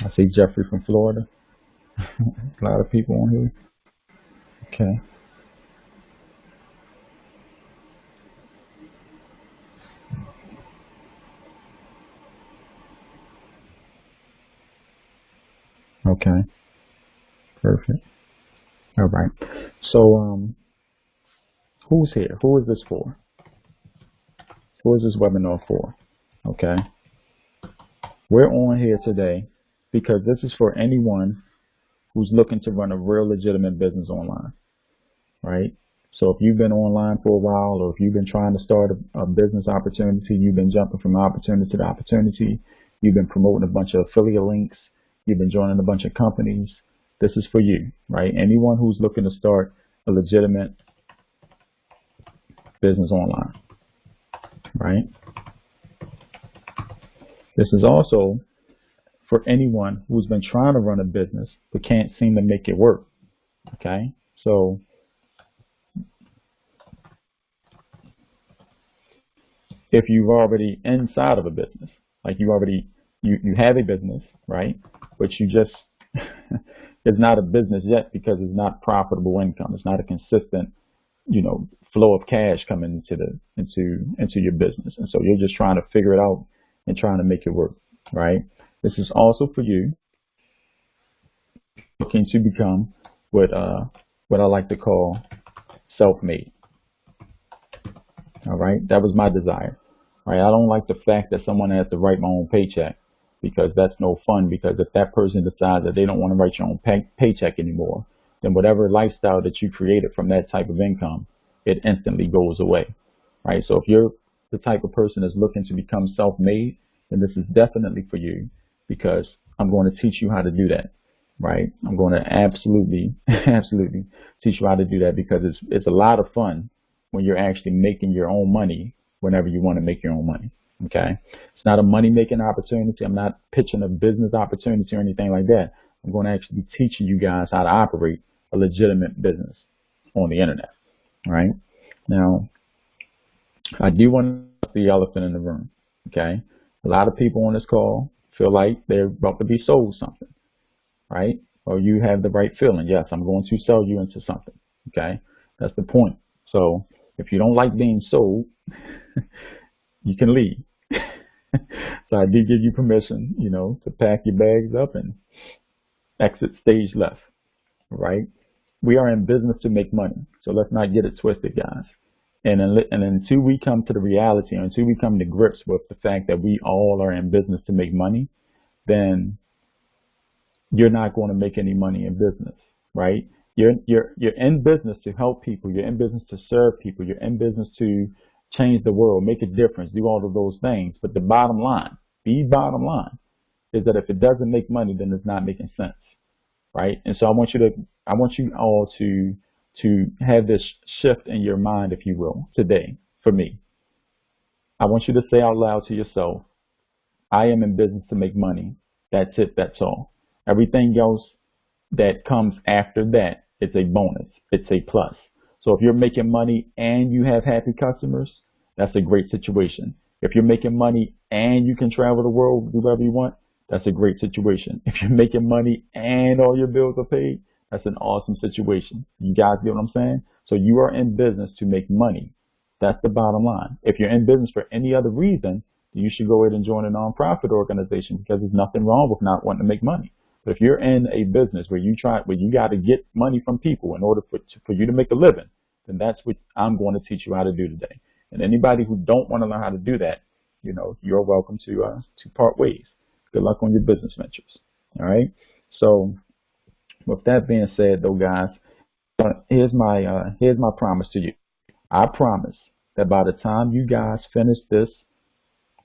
I see Jeffrey from Florida. A lot of people on here. Okay. Okay. Perfect. All right. So, who's here? Who is this for? Who is this webinar for? Okay. We're on here today because this is for anyone who's looking to run a real legitimate business online, right? So if you've been online for a while, or if you've been trying to start a business opportunity, you've been jumping from opportunity to opportunity, you've been promoting a bunch of affiliate links, you've been joining a bunch of companies, this is for you, right? Anyone who's looking to start a legitimate business online, right? This is also for anyone who's been trying to run a business but can't seem to make it work, okay? So if you've already inside of a business, like you have a business, right? But you just it's not a business yet because it's not profitable income. It's not a consistent, flow of cash coming into your business. And so you're just trying to figure it out and trying to make it work, right? This is also for you looking to become what I like to call self-made. All right, that was my desire. All right, I don't like the fact that someone has to write my own paycheck because that's no fun. Because if that person decides that they don't want to write your own paycheck anymore, then whatever lifestyle that you created from that type of income, it instantly goes away. Right. So if you're the type of person that's looking to become self-made, then this is definitely for you because I'm going to teach you how to do that. Right. I'm going to absolutely, absolutely teach you how to do that because it's a lot of fun when you're actually making your own money whenever you want to make your own money. Okay. It's not a money making opportunity. I'm not pitching a business opportunity or anything like that. I'm going to actually be teaching you guys how to operate a legitimate business on the internet. All right. Now, I do want to the elephant in the room. Okay. A lot of people on this call feel like they're about to be sold something, right? Or you have the right feeling. Yes, I'm going to sell you into something. Okay. That's the point. So if you don't like being sold, you can leave. So I do give you permission, to pack your bags up and exit stage left, right? We are in business to make money. So let's not get it twisted, guys. And until we come to the reality, or until we come to grips with the fact that we all are in business to make money, then you're not going to make any money in business, right? You're in business to help people. You're in business to serve people. You're in business to change the world, make a difference, do all of those things. But the bottom line is that if it doesn't make money, then it's not making sense, right? And so I want you all to have this shift in your mind, if you will, today. For me, I want you to say out loud to yourself, I am in business to make money. That's it. That's all. Everything else that comes after that, it's a bonus. It's a plus. So if you're making money and you have happy customers, that's a great situation. If you're making money and you can travel the world, do whatever you want, that's a great situation. If you're making money and all your bills are paid, that's an awesome situation. You guys get what I'm saying? So you are in business to make money. That's the bottom line. If you're in business for any other reason, you should go ahead and join a nonprofit organization because there's nothing wrong with not wanting to make money. But if you're in a business where you got to get money from people in order for you to make a living, then that's what I'm going to teach you how to do today. And anybody who don't want to learn how to do that, you're welcome to part ways. Good luck on your business ventures. All right. So with that being said, though, guys, here's my promise to you. I promise that by the time you guys finish this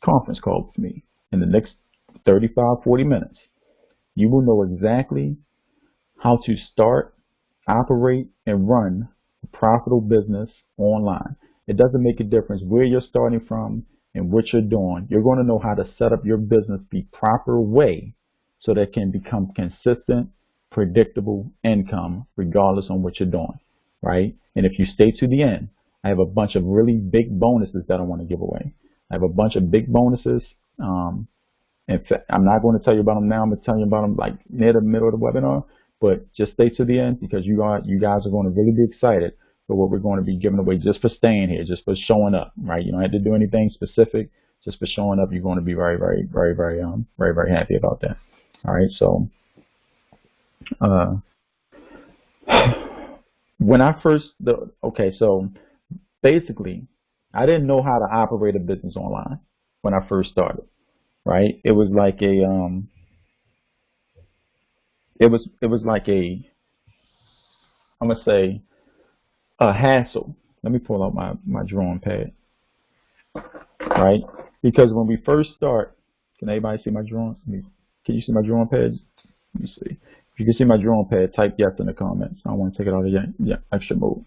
conference call with me in the next 35, 40 minutes, you will know exactly how to start, operate, and run a profitable business online. It doesn't make a difference where you're starting from and what you're doing. You're going to know how to set up your business the proper way so that it can become consistent, predictable income regardless on what you're doing, right? And if you stay to the end, I have a bunch of really big bonuses that I want to give away. I have a bunch of big bonuses In fact, I'm not going to tell you about them now. I'm going to tell you about them like near the middle of the webinar, but just stay to the end because you guys are going to really be excited for what we're going to be giving away just for staying here, just for showing up, right? You don't have to do anything specific, just for showing up. You're going to be very, very, very, very, very, very happy about that. All right. So, when I first, okay, so basically, I didn't know how to operate a business online when I first started, right? It was like a, it was like a, I'm gonna say, a hassle. Let me pull out my drawing pad, right? Because when we first start, can everybody see my drawing? Can you see my drawing pad? Let me see. If you can see my drawing pad, type yes in the comments. I don't want to take it out of your extra mode.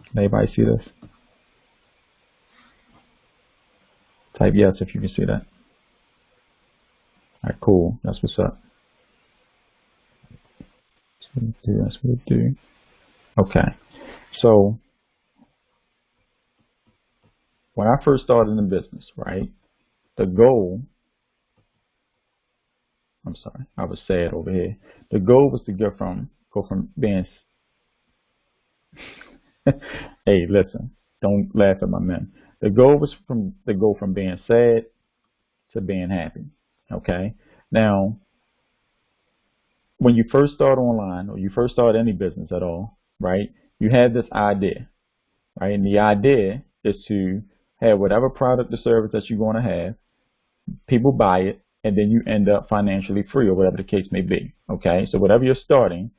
Can everybody see this? Type yes if you can see that. All right, cool. That's what's up. That's what it do. Okay. So when I first started in business, right, the goal, I'm sorry, I was sad over here. The goal was to go from being, hey, listen, don't laugh at my men. The goal was to go from being sad to being happy. Okay. Now, when you first start online or you first start any business at all, right, you have this idea, right? And the idea is to have whatever product or service that you're going to have, people buy it, and then you end up financially free or whatever the case may be. Okay, so whatever you're starting,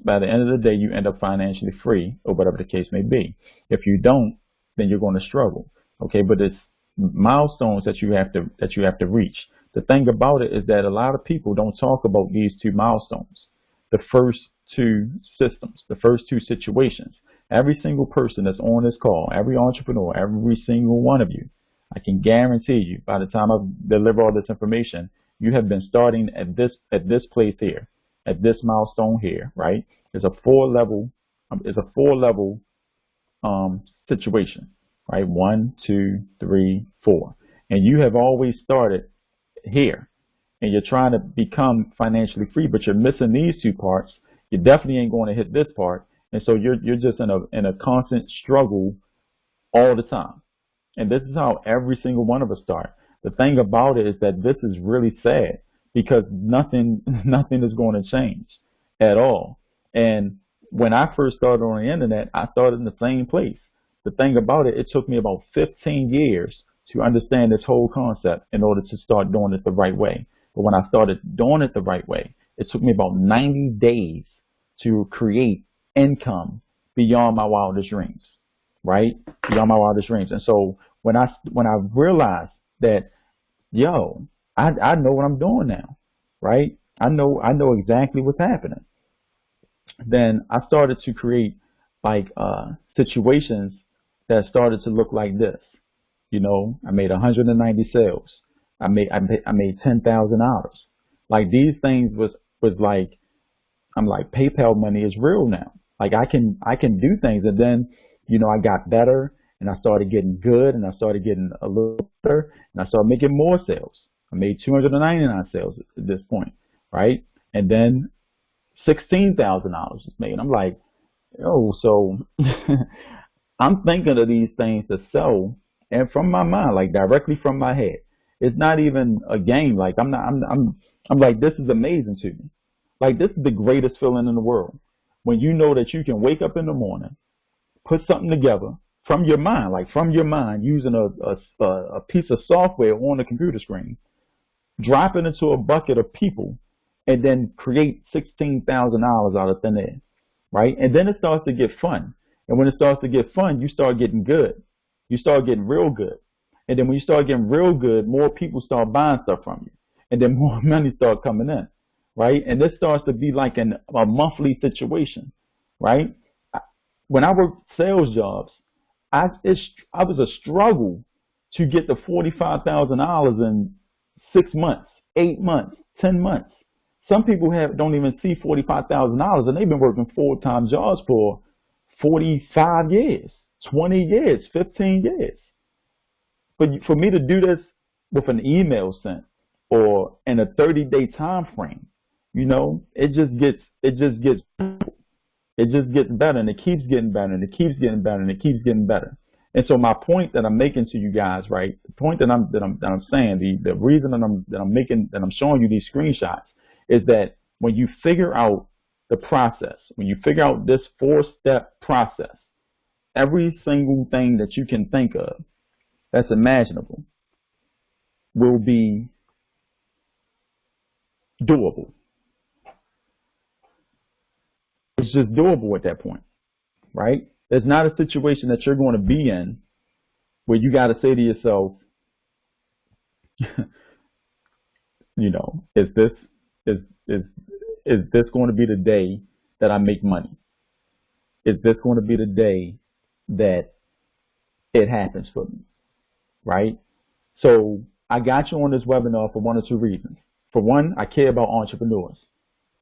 by the end of the day, you end up financially free or whatever the case may be. If you don't, then you're going to struggle. Okay, but it's milestones that you have to reach. The thing about it is that a lot of people don't talk about these two milestones, the first two systems, the first two situations. Every single person that's on this call, every entrepreneur, every single one of you, I can guarantee you by the time I deliver all this information, you have been starting at this place here, at this milestone here, right? It's a four level situation, right? 1, 2, 3, 4. And you have always started here and you're trying to become financially free, but you're missing these two parts. You definitely ain't going to hit this part. And so you're just in a constant struggle all the time. And this is how every single one of us start. The thing about it is that this is really sad because nothing is going to change at all. And when I first started on the internet, I started in the same place. The thing about it, it took me about 15 years to understand this whole concept in order to start doing it the right way. But when I started doing it the right way, it took me about 90 days to create income beyond my wildest dreams, right? Beyond my wildest dreams. And so when I realized that, yo, I know what I'm doing now, right? I know exactly what's happening. Then I started to create like situations that started to look like this. You know, I made 190 sales. I made $10,000. Like these things was like, I'm like, PayPal money is real now. Like I can do things. And then, you know, I got better and I started getting good and I started getting a little better and I started making more sales. I made 299 sales at this point, right? And then $16,000 was made. I'm like, oh, so I'm thinking of these things to sell and from my mind, like directly from my head. It's not even a game. Like I'm like, this is amazing to me. Like this is the greatest feeling in the world. When you know that you can wake up in the morning, put something together from your mind, like from your mind, using a piece of software on the computer screen, drop it into a bucket of people, and then create $16,000 out of thin air, right? And then it starts to get fun. And when it starts to get fun, you start getting good. You start getting real good. And then when you start getting real good, more people start buying stuff from you. And then more money start coming in, right? And this starts to be like a monthly situation, right? When I worked sales jobs, I was a struggle to get the $45,000 in 6 months, 8 months, 10 months. Some people don't even see $45,000 and they've been working full-time jobs for 45 years, 20 years, 15 years. But for me to do this with an email sent or in a 30-day time frame. You know, it just gets better, and it keeps getting better, and it keeps getting better, and it keeps getting better. And so my point that I'm making to you guys, right? The point that I'm saying, the reason that I'm showing you these screenshots is that when you figure out the process, when you figure out this 4-step process, every single thing that you can think of that's imaginable will be doable. It's just doable at that point, right? There's not a situation that you're going to be in where you got to say to yourself, you know, is this going to be the day that I make money? Is this going to be the day that it happens for me, right? So I got you on this webinar for one or two reasons. For one, I care about entrepreneurs.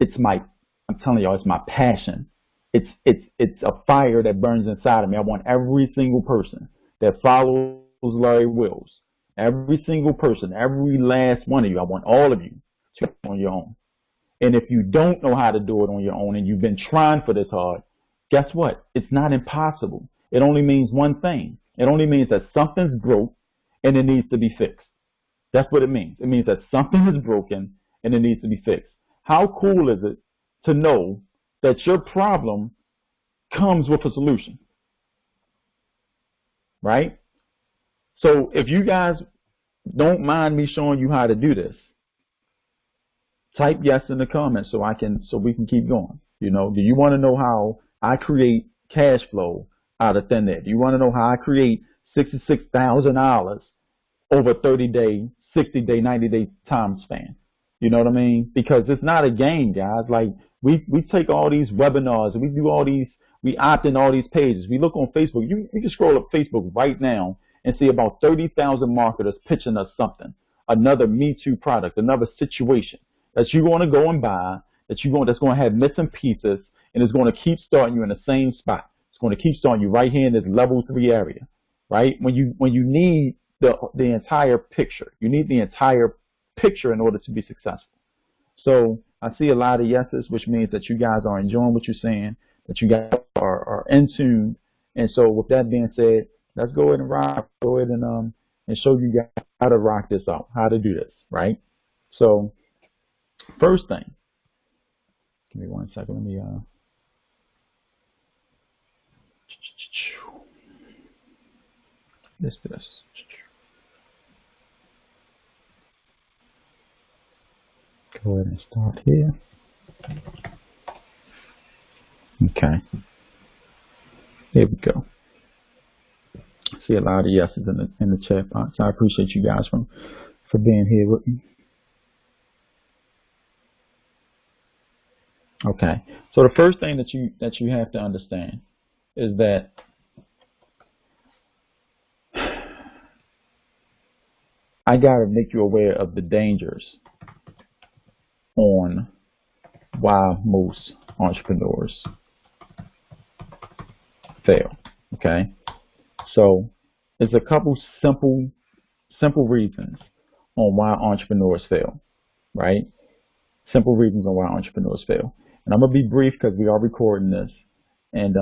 I'm telling y'all, it's my passion. It's a fire that burns inside of me. I want every single person that follows Larry Wills, every single person, every last one of you, I want all of you to do it on your own. And if you don't know how to do it on your own and you've been trying for this hard, guess what? It's not impossible. It only means one thing. It only means that something's broke and it needs to be fixed. That's what it means. It means that something is broken and it needs to be fixed. How cool is it to know that your problem comes with a solution, right? So if you guys don't mind me showing you how to do this, type yes in the comments so we can keep going. You know, do you want to know how I create cash flow out of thin air? Do you want to know how I create $66,000 over 30-day, 60-day, 90-day time span? You know what I mean? Because it's not a game, guys. Like we take all these webinars and we do all these, we opt in all these pages. We look on Facebook. You can scroll up Facebook right now and see about 30,000 marketers pitching us something, another Me Too product, another situation that you're going to go and buy, that's going to have missing pieces, and it's going to keep starting you in the same spot. It's going to keep starting you right here in this level 3 area, right? When you need the entire picture, you need the entire picture in order to be successful. So I see a lot of yeses, which means that you guys are enjoying what you're saying, that you guys are in tune. And so with that being said, let's go ahead and rock. Go ahead and show you guys how to rock this out, how to do this, right? So first thing, give me 1 second. Let me this. Go ahead and start here. Okay. Here we go. See a lot of yeses in the chat box. I appreciate you guys for being here with me. Okay. So the first thing that you have to understand is that I gotta make you aware of the dangers on why most entrepreneurs fail. Okay. So there's a couple simple reasons on why entrepreneurs fail, right? Simple reasons on why entrepreneurs fail. And I'm gonna be brief because we are recording this, and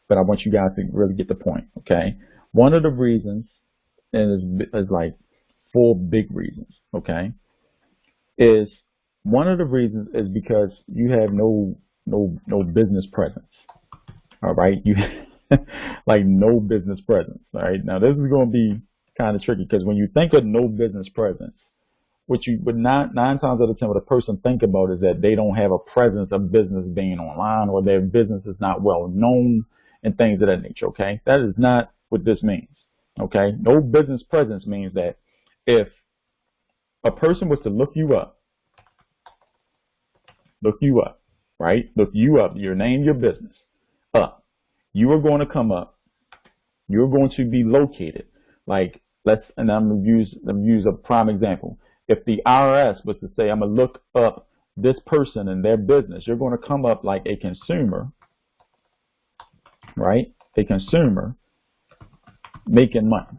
but I want you guys to really get the point. Okay. One of the reasons, and is like 4 big reasons. Okay. Is one of the reasons is because you have no business presence. All right. You like no business presence. All right. Now this is going to be kind of tricky because when you think of no business presence, what 9 times out of 10 what a person think about is that they don't have a presence of business being online, or their business is not well known and things of that nature. Okay. That is not what this means. Okay. No business presence means that if a person was to look you up, right? Look you up, your name, your business up. You are going to come up. You're going to be located. Like and I'm gonna use a prime example. If the IRS was to say, I'm gonna look up this person and their business, you're going to come up like a consumer, right? A consumer making money.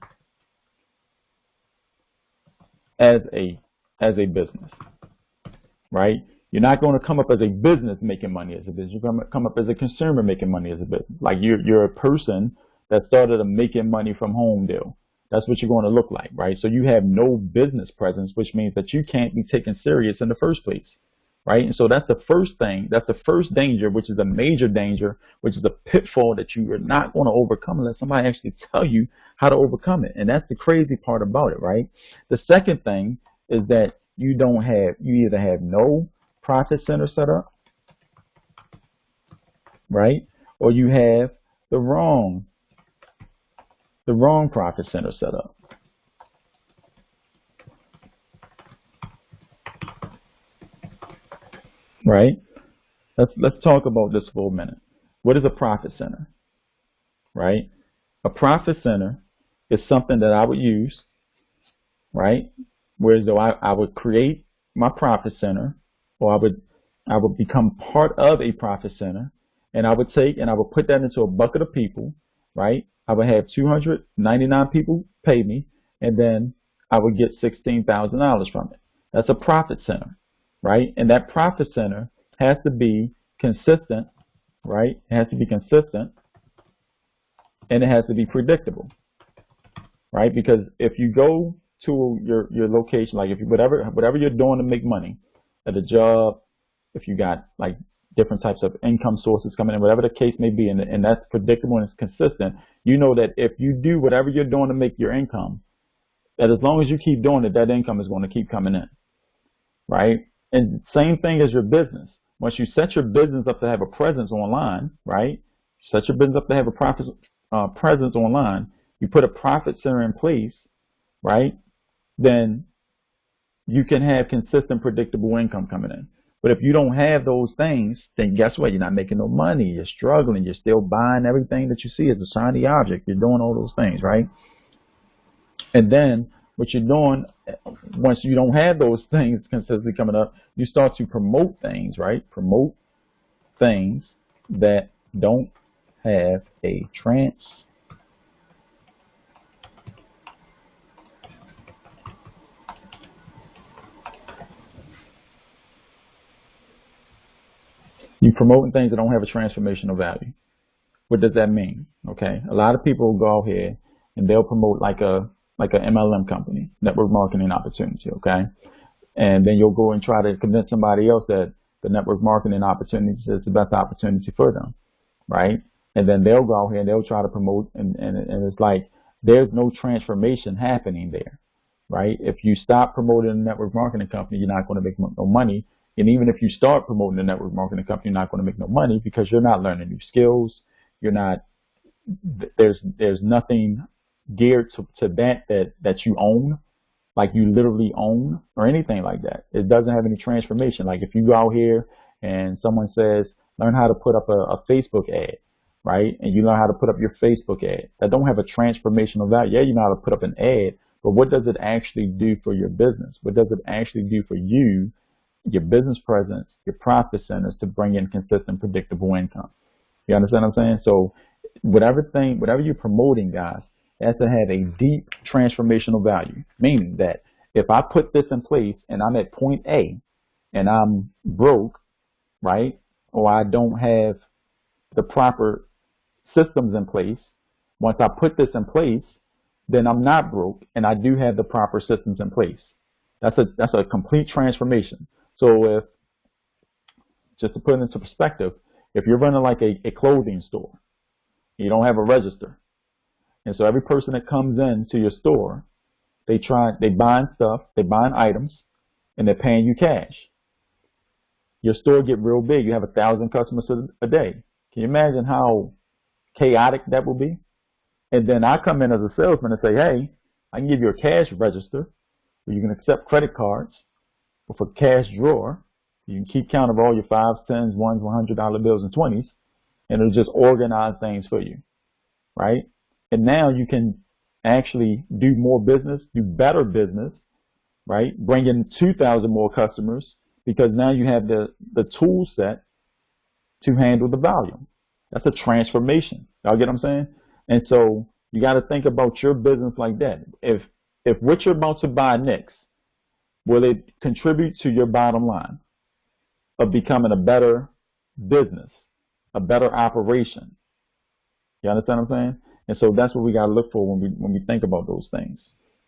as a business, right? You're not going to come up as a business making money as a business. You're going to come up as a consumer making money as a business. Like you're a person that started a making money from home deal. That's what you're going to look like, right? So you have no business presence, which means that you can't be taken serious in the first place, right? And so that's the first thing. That's the first danger, which is a major danger, which is a pitfall that you are not going to overcome unless somebody actually tell you how to overcome it. And that's the crazy part about it, right? The second thing is that you either have no profit center set up, right? Or you have the wrong profit center set up. Right? Let's talk about this for a minute. What is a profit center? Right? A profit center is something that I would use, right? Whereas though I would create my profit center, or I would become part of a profit center, and I would put that into a bucket of people, right? I would have 299 people pay me, and then I would get $16,000 from it. That's a profit center, right? And that profit center has to be consistent, right? It has to be consistent, and it has to be predictable, right? Because if you go to your location, like if you, whatever you're doing to make money at a job, if you got like different types of income sources coming in, whatever the case may be, and that's predictable and it's consistent, you know that if you do whatever you're doing to make your income, that as long as you keep doing it, that income is going to keep coming in, right? And same thing as your business. Once you set your business up to have a presence online, right? Set your business up to have a profit presence online. You put a profit center in place, right? Then you can have consistent, predictable income coming in. But if you don't have those things, then guess what? You're not making no money. You're struggling. You're still buying everything that you see as a shiny object. You're doing all those things, right? And then what you're doing, once you don't have those things consistently coming up, you start to promote things, right? Promote things that don't have a You're promoting things that don't have a transformational value. What does that mean? Okay, a lot of people will go out here and they'll promote like a MLM company, network marketing opportunity. Okay, and then you'll go and try to convince somebody else that the network marketing opportunity is the best opportunity for them, right? And then they'll go out here and they'll try to promote, and it's like there's no transformation happening there, right? If you stop promoting a network marketing company, you're not going to make no money. And even if you start promoting a network marketing company, you're not going to make no money because you're not learning new skills. You're not, there's nothing geared to that you own, like you literally own or anything like that. It doesn't have any transformation. Like if you go out here and someone says, learn how to put up a Facebook ad, right? And you learn how to put up your Facebook ad. That don't have a transformational value. Yeah, you know how to put up an ad, but what does it actually do for your business? What does it actually do for you, your business presence, your profit centers to bring in consistent, predictable income? You understand what I'm saying? So whatever you're promoting, guys, it has to have a deep transformational value, meaning that if I put this in place and I'm at point A and I'm broke, right, or I don't have the proper systems in place, once I put this in place, then I'm not broke and I do have the proper systems in place. That's a complete transformation. So if, just to put it into perspective, if you're running like a clothing store, you don't have a register, and so every person that comes into your store, they buying stuff, they buying items, and they're paying you cash. Your store get real big. You have 1,000 customers a day. Can you imagine how chaotic that will be? And then I come in as a salesman and say, hey, I can give you a cash register where you can accept credit cards with a cash drawer. You can keep count of all your 5s, 10s, 1s, $100 bills, and 20s, and it'll just organize things for you, right? And now you can actually do more business, do better business, right? Bring in 2,000 more customers because now you have the tool set to handle the volume. That's a transformation. Y'all get what I'm saying? And so you got to think about your business like that. If what you're about to buy next will it contribute to your bottom line of becoming a better business, a better operation? You understand what I'm saying? And so that's what we got to look for when we think about those things,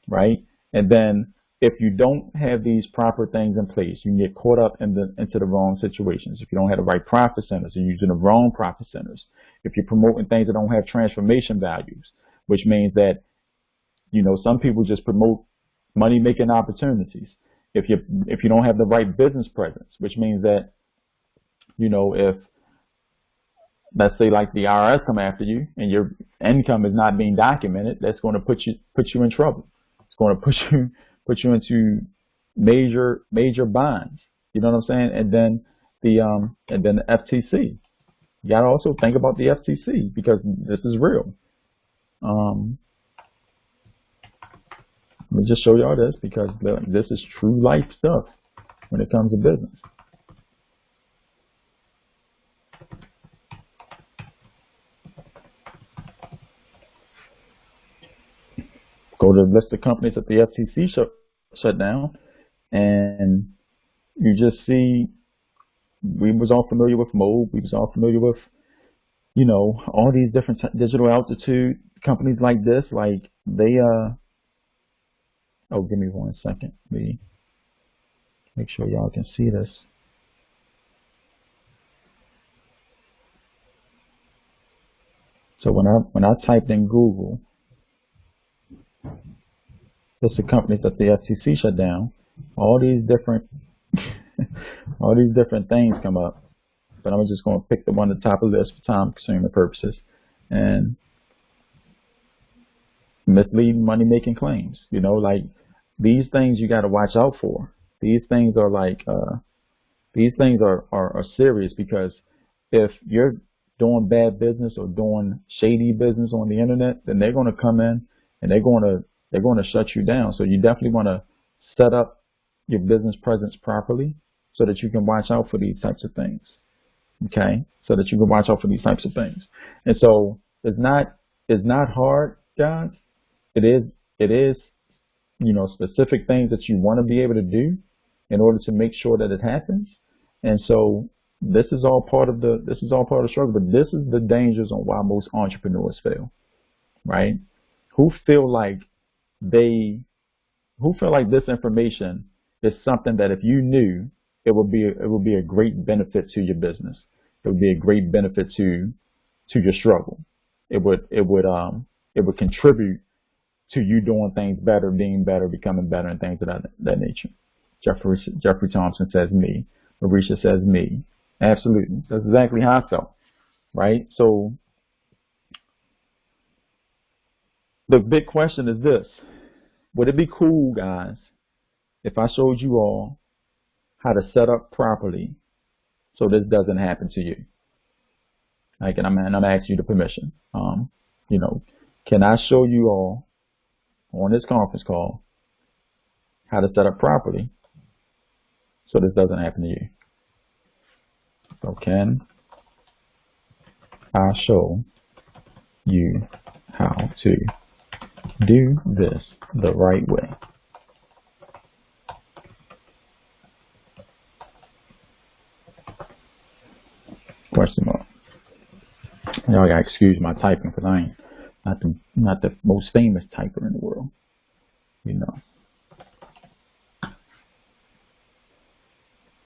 right? And then if you don't have these proper things in place, you can get caught up into the wrong situations. If you don't have the right profit centers, you're using the wrong profit centers. If you're promoting things that don't have transformation values, which means that, you know, some people just promote money-making opportunities. If you don't have the right business presence, which means that, you know, if let's say like the IRS come after you and your income is not being documented, that's going to put you in trouble. It's going to put you into major bonds. You know what I'm saying? And then the FTC. You got to also think about the FTC because this is real. Let me just show y'all this because this is true life stuff when it comes to business. Go to the list of companies that the FTC shut down, and you just see we was all familiar with Mobe. We was all familiar with, you know, all these different digital altitude companies like this. Like they oh, give me 1 second. Let me make sure y'all can see this. So when I typed in Google, list of companies that the FTC shut down, all these different things come up. But I'm just going to pick the one at the top of the list for time-consuming purposes. And misleading money-making claims. You know, like these things you got to watch out for. These things are like these things are serious because if you're doing bad business or doing shady business on the internet, then they're going to come in and they're going to shut you down. So you definitely want to set up your business presence properly so that you can watch out for these types of things. Okay, so that you can watch out for these types of things. And so it's not hard, guys. It is, you know, specific things that you want to be able to do in order to make sure that it happens. And so this is all part of the struggle. But this is the dangers on why most entrepreneurs fail, right? Who feel like this information is something that if you knew, it would be a great benefit to your business. It would be a great benefit to your struggle. It would contribute to you doing things better, being better, becoming better, and things of that nature. Jeffrey Thompson says me. Marisha says me. Absolutely. That's exactly how I felt, right? So the big question is this. Would it be cool, guys, if I showed you all how to set up properly so this doesn't happen to you? Like, and I'm asking you the permission. You know, can I show you all on this conference call how to set up properly so this doesn't happen to you? So can I show you how to do this the right way? Question mark. Y'all gotta excuse my typing because I ain't not the most famous typer in the world, you know.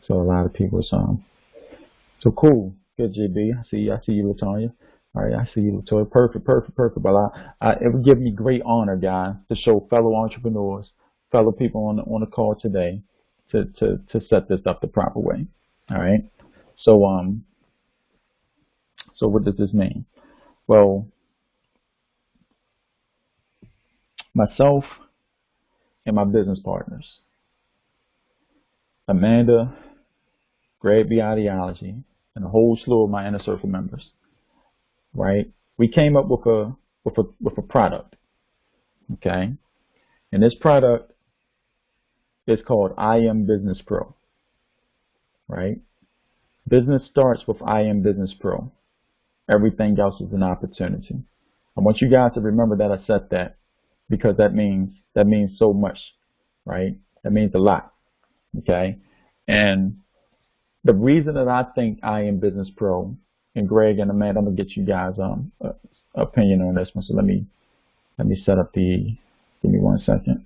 So a lot of people so cool. Good, JB. I see you, Latonya. All right, I see you, Latoya. Perfect. But it would give me great honor, guys, to show fellow entrepreneurs, fellow people on the call today, to set this up the proper way. All right. So so what does this mean? Well, myself and my business partners, Amanda, Greg B. Ideology, and a whole slew of my inner circle members, right? We came up with a product, okay? And this product is called I Am Business Pro, right? Business starts with I Am Business Pro. Everything else is an opportunity. I want you guys to remember that I said that because that means so much, right? That means a lot. Okay, and the reason that I think I Am Business Pro, and Greg and Amanda, I'm gonna get you guys opinion on this one. So let me set up the. Give me 1 second.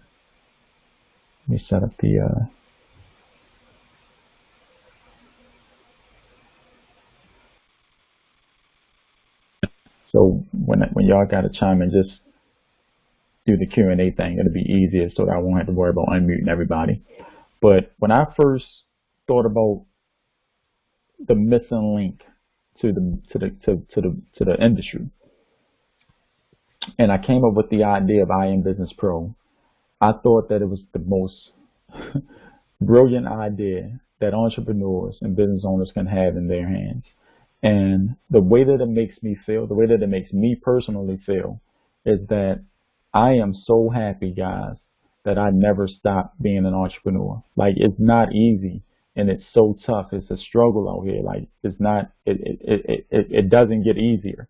Let me set up the. So when y'all got to chime in, just do the Q&A thing. It'll be easier, so that I won't have to worry about unmuting everybody. But when I first thought about the missing link to the industry, and I came up with the idea of I Am Business Pro, I thought that it was the most brilliant idea that entrepreneurs and business owners can have in their hands. And the way that it makes me feel, the way that it makes me personally feel, is that I am so happy, guys, that I never stopped being an entrepreneur. Like, it's not easy, and it's so tough. It's a struggle out here. Like, it's not. It doesn't get easier.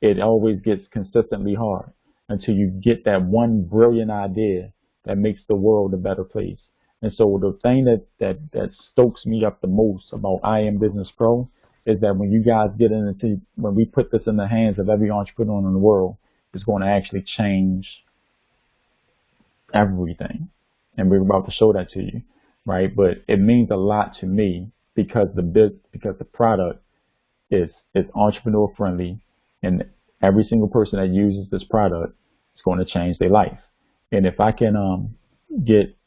It always gets consistently hard until you get that one brilliant idea that makes the world a better place. And so the thing that stokes me up the most about I Am Business Pro is that when you guys when we put this in the hands of every entrepreneur in the world, it's going to actually change everything. And we're about to show that to you, right? But it means a lot to me because the product is entrepreneur friendly, and every single person that uses this product is going to change their life. And if I can get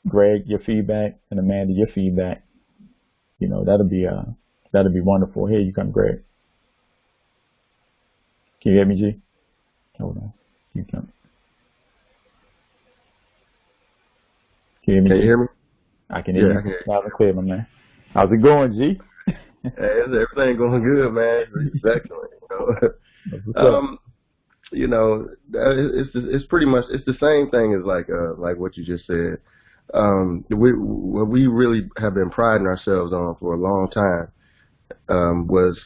Greg your feedback and Amanda your feedback, that'll be wonderful. Here you come, Greg. Can you hear me, G? Hold on. You come. Can you hear me? I can hear you. Loud and clear, my man. How's it going, G? Hey, everything going good, man. Excellent. It's pretty much the same thing as like what you just said. What we really have been priding ourselves on for a long time was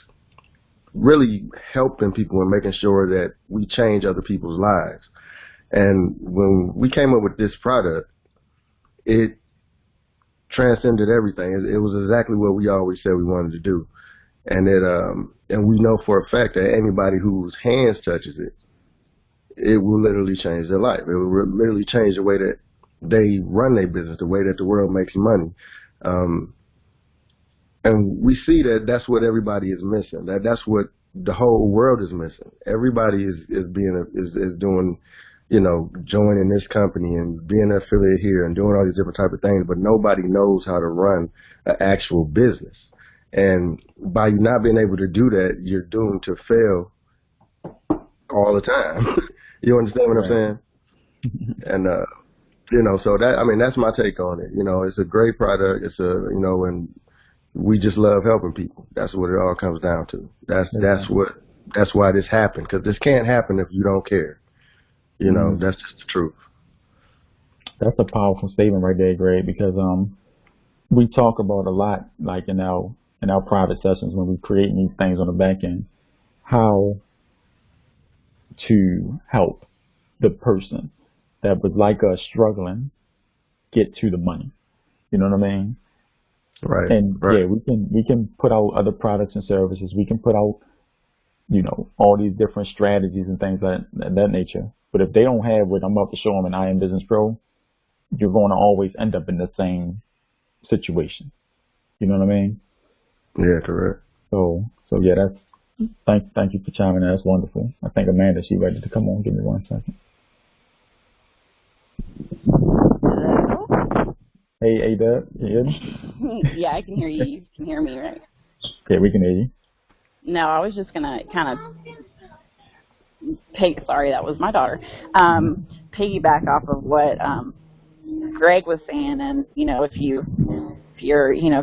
really helping people and making sure that we change other people's lives. And when we came up with this product, it transcended everything. It was exactly what we always said we wanted to do. And and we know for a fact that anybody whose hands touches it, it will literally change their life. It will literally change the way that they run their business, the way that the world makes money. And we see that that's what everybody is missing. That's what the whole world is missing. Everybody is doing, joining this company and being an affiliate here and doing all these different type of things, but nobody knows how to run an actual business. And by you not being able to do that, you're doomed to fail all the time. You understand what I'm saying? And so that's my take on it. It's a great product. And we just love helping people. That's what it all comes down to. That's why this happened, because this can't happen if you don't care. That's just the truth. That's a powerful statement right there, Greg, because we talk about a lot, like in our private sessions when we create these things on the back end, how to help the person that was like us struggling get to the money. You know what I mean? Right. And right. Yeah, we can put out other products and services. We can put out, all these different strategies and things like that nature. But if they don't have what I'm about to show them in I Am Business Pro, you're going to always end up in the same situation. You know what I mean? Yeah, correct. So yeah, thank you for chiming in. That's wonderful. I think Amanda, she's ready to come on. Give me 1 second. Hey, Deb, can you hear me? Yeah, I can hear you. You can hear me, right? Yeah, we can hear you. No, I was just going to kind of sorry, that was my daughter, piggyback off of what Greg was saying. And, if you're,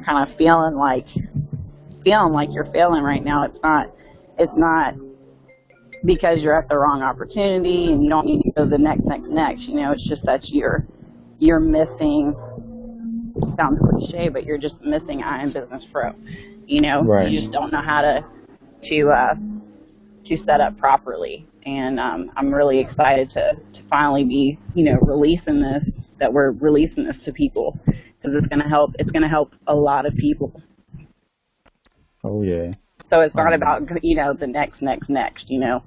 kind of feeling like you're failing right now, it's not because you're at the wrong opportunity and you don't need to go to the next. It's just that you're missing. Sounds cliche, but you're just missing I Am Business Pro. Right. You just don't know how to set up properly. And I'm really excited to finally be, releasing this to people. because it's going to help. It's going to help a lot of people. Oh yeah. So it's not about, you know, the next, you know.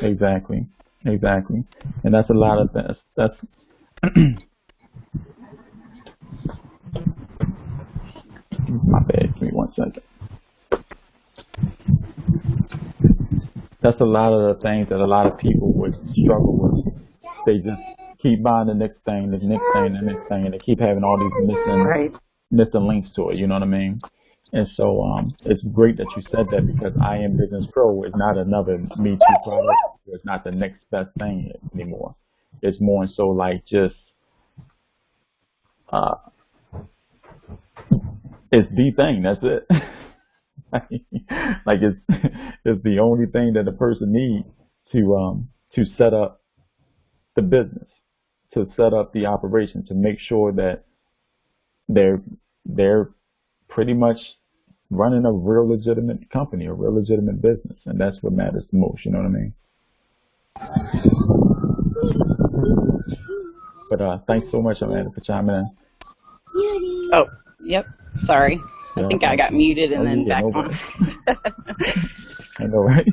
Exactly. And that's a lot of that's my bad. Give me 1 second. That's a lot of the things that a lot of people would struggle with. They just keep buying the next thing, and they keep having all these missing links to it. You know what I mean? And so it's great that you said that, because I Am Business Pro is not another Me Too product. It's not the next best thing anymore. It's more so like just it's the thing. That's it. Like it's the only thing that a person needs to set up the business, to set up the operation, to make sure that they're pretty much running a real legitimate company, a real legitimate business, and that's what matters the most. You know what I mean? But thanks so much, Amanda, for chiming in. Oh, yep. Sorry. I think I got muted and then back no on. I know, right?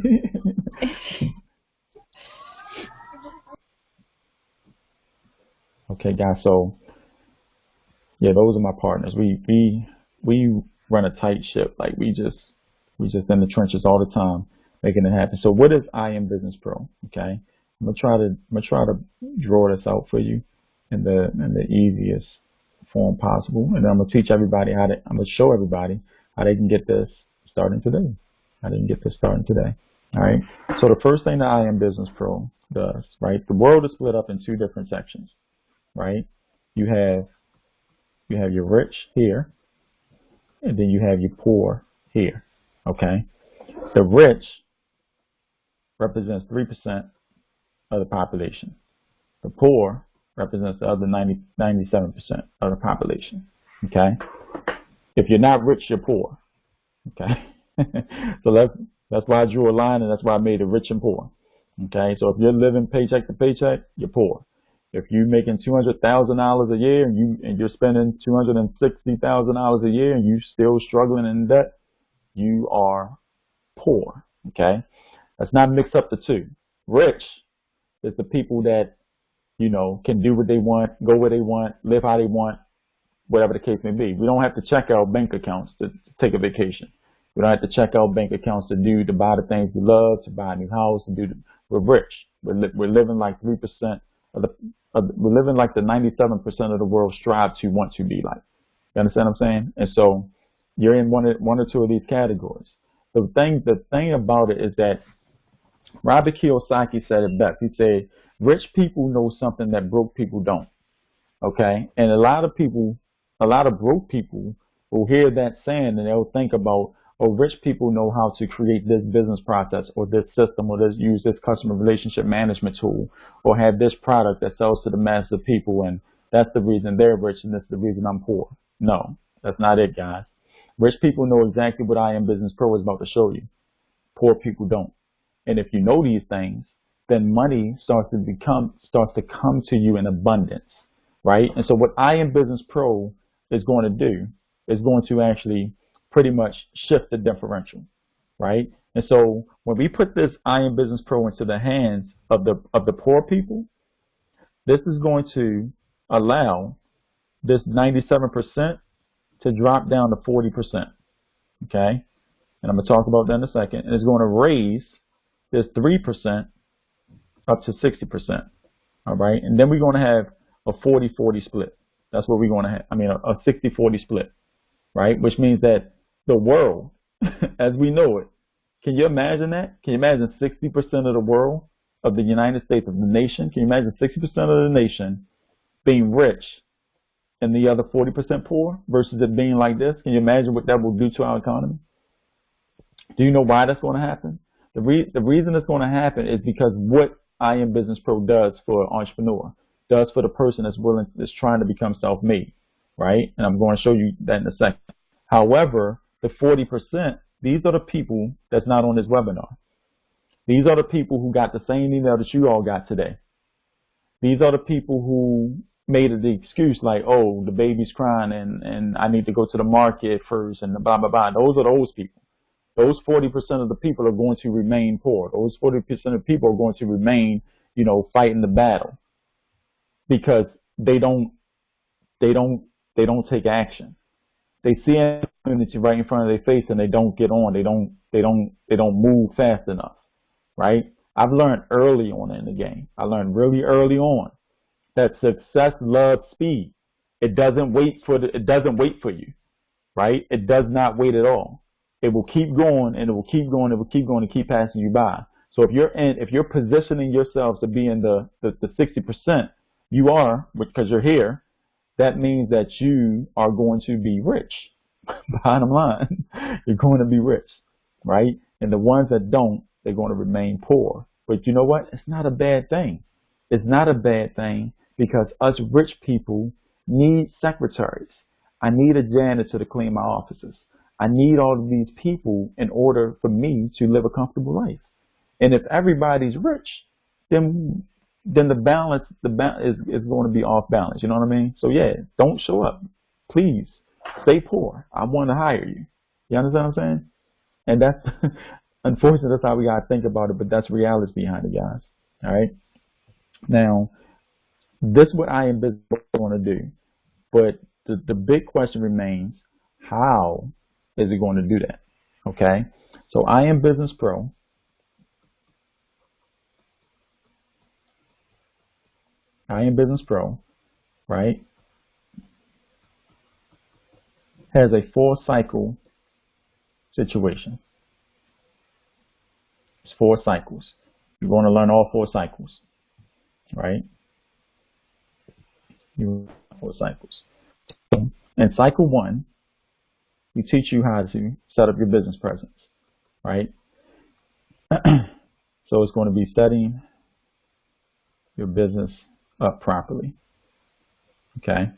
Okay, guys. So, yeah, those are my partners. We run a tight ship. Like we just in the trenches all the time, making it happen. So, what is I Am Business Pro? Okay, I'm gonna try to draw this out for you in the easiest form possible, and then I'm gonna teach everybody I'm gonna show everybody how they can get this starting today. All right. So the first thing that I Am Business Pro does, right? The world is split up in two different sections, right? You have your rich here, and then you have your poor here. Okay. The rich represents 3% of the population. The poor represents the other 97% of the population. Okay. If you're not rich, you're poor. Okay. So that's why I drew a line, and that's why I made it rich and poor. Okay. So if you're living paycheck to paycheck, you're poor. If you're making $200,000 a year and you're spending $260,000 a year and you're still struggling in debt, you are poor. Okay. Let's not mix up the two. Rich is the people that, you know, can do what they want, go where they want, live how they want, whatever the case may be. We don't have to check our bank accounts to take a vacation. We don't have to check our bank accounts to buy the things we love, to buy a new house, we're rich. We're living like 3% we're living like the 97% of the world strive to want to be like. You understand what I'm saying? And so you're in one or two of these categories. The thing about it is that Robert Kiyosaki said it best. He said, rich people know something that broke people don't. Okay? And a lot of broke people will hear that saying and they'll think about, oh, rich people know how to create this business process or this system or use this customer relationship management tool or have this product that sells to the masses of people, and that's the reason they're rich and that's the reason I'm poor. No, that's not it, guys. Rich people know exactly what I Am Business Pro is about to show you. Poor people don't. And if you know these things, then money starts to come to you in abundance, right? And so what I Am Business Pro is going to do is going to actually pretty much shift the differential, right? And so when we put this I Am Business Pro into the hands of the poor people, this is going to allow this 97% to drop down to 40%, okay? And I'm going to talk about that in a second. And it's going to raise this 3% up to 60%, all right? And then we're going to have a 40-40 split. That's what we're going to have. I mean, a 60-40 split, right? Which means that the world, as we know it, can you imagine that? Can you imagine 60% of the world, of the United States, of the nation? Can you imagine 60% of the nation being rich and the other 40% poor versus it being like this? Can you imagine what that will do to our economy? Do you know why that's going to happen? The reason it's going to happen is because what I Am Business Pro does for an entrepreneur, does for the person that's trying to become self-made, right? And I'm going to show you that in a second. However, the 40%, these are the people that's not on this webinar. These are the people who got the same email that you all got today. These are the people who made it the excuse like, oh, the baby's crying and I need to go to the market first and blah, blah, blah. Those are those people. Those 40% of the people are going to remain poor. Those 40% of people are going to remain, fighting the battle because they don't take action. They see an opportunity right in front of their face and they don't get on. They don't move fast enough, right? I've learned early on in the game. I learned really early on that success loves speed. It doesn't wait for you, right? It does not wait at all. It will keep going and it will keep going, it will keep going and keep passing you by. So if you're positioning yourselves to be in the 60%, you are, because you're here, that means that you are going to be rich. Bottom line, you're going to be rich, right? And the ones that don't, they're going to remain poor. But you know what? It's not a bad thing. It's not a bad thing because us rich people need secretaries. I need a janitor to clean my offices. I need all of these people in order for me to live a comfortable life. And if everybody's rich, then the balance is going to be off balance. You know what I mean? So yeah, don't show up. Please stay poor. I want to hire you. You understand what I'm saying? And that's unfortunately that's how we gotta think about it, but that's reality behind it, guys. All right. Now, this is what I am going to do, but the big question remains: how is it going to do that? Okay. So I Am Business Pro. I Am Business Pro, right, has a 4-cycle situation. It's 4 cycles. You're going to learn all 4 cycles, right? You 4 cycles. In cycle 1, we teach you how to set up your business presence, right? So it's going to be setting your business up properly. Okay,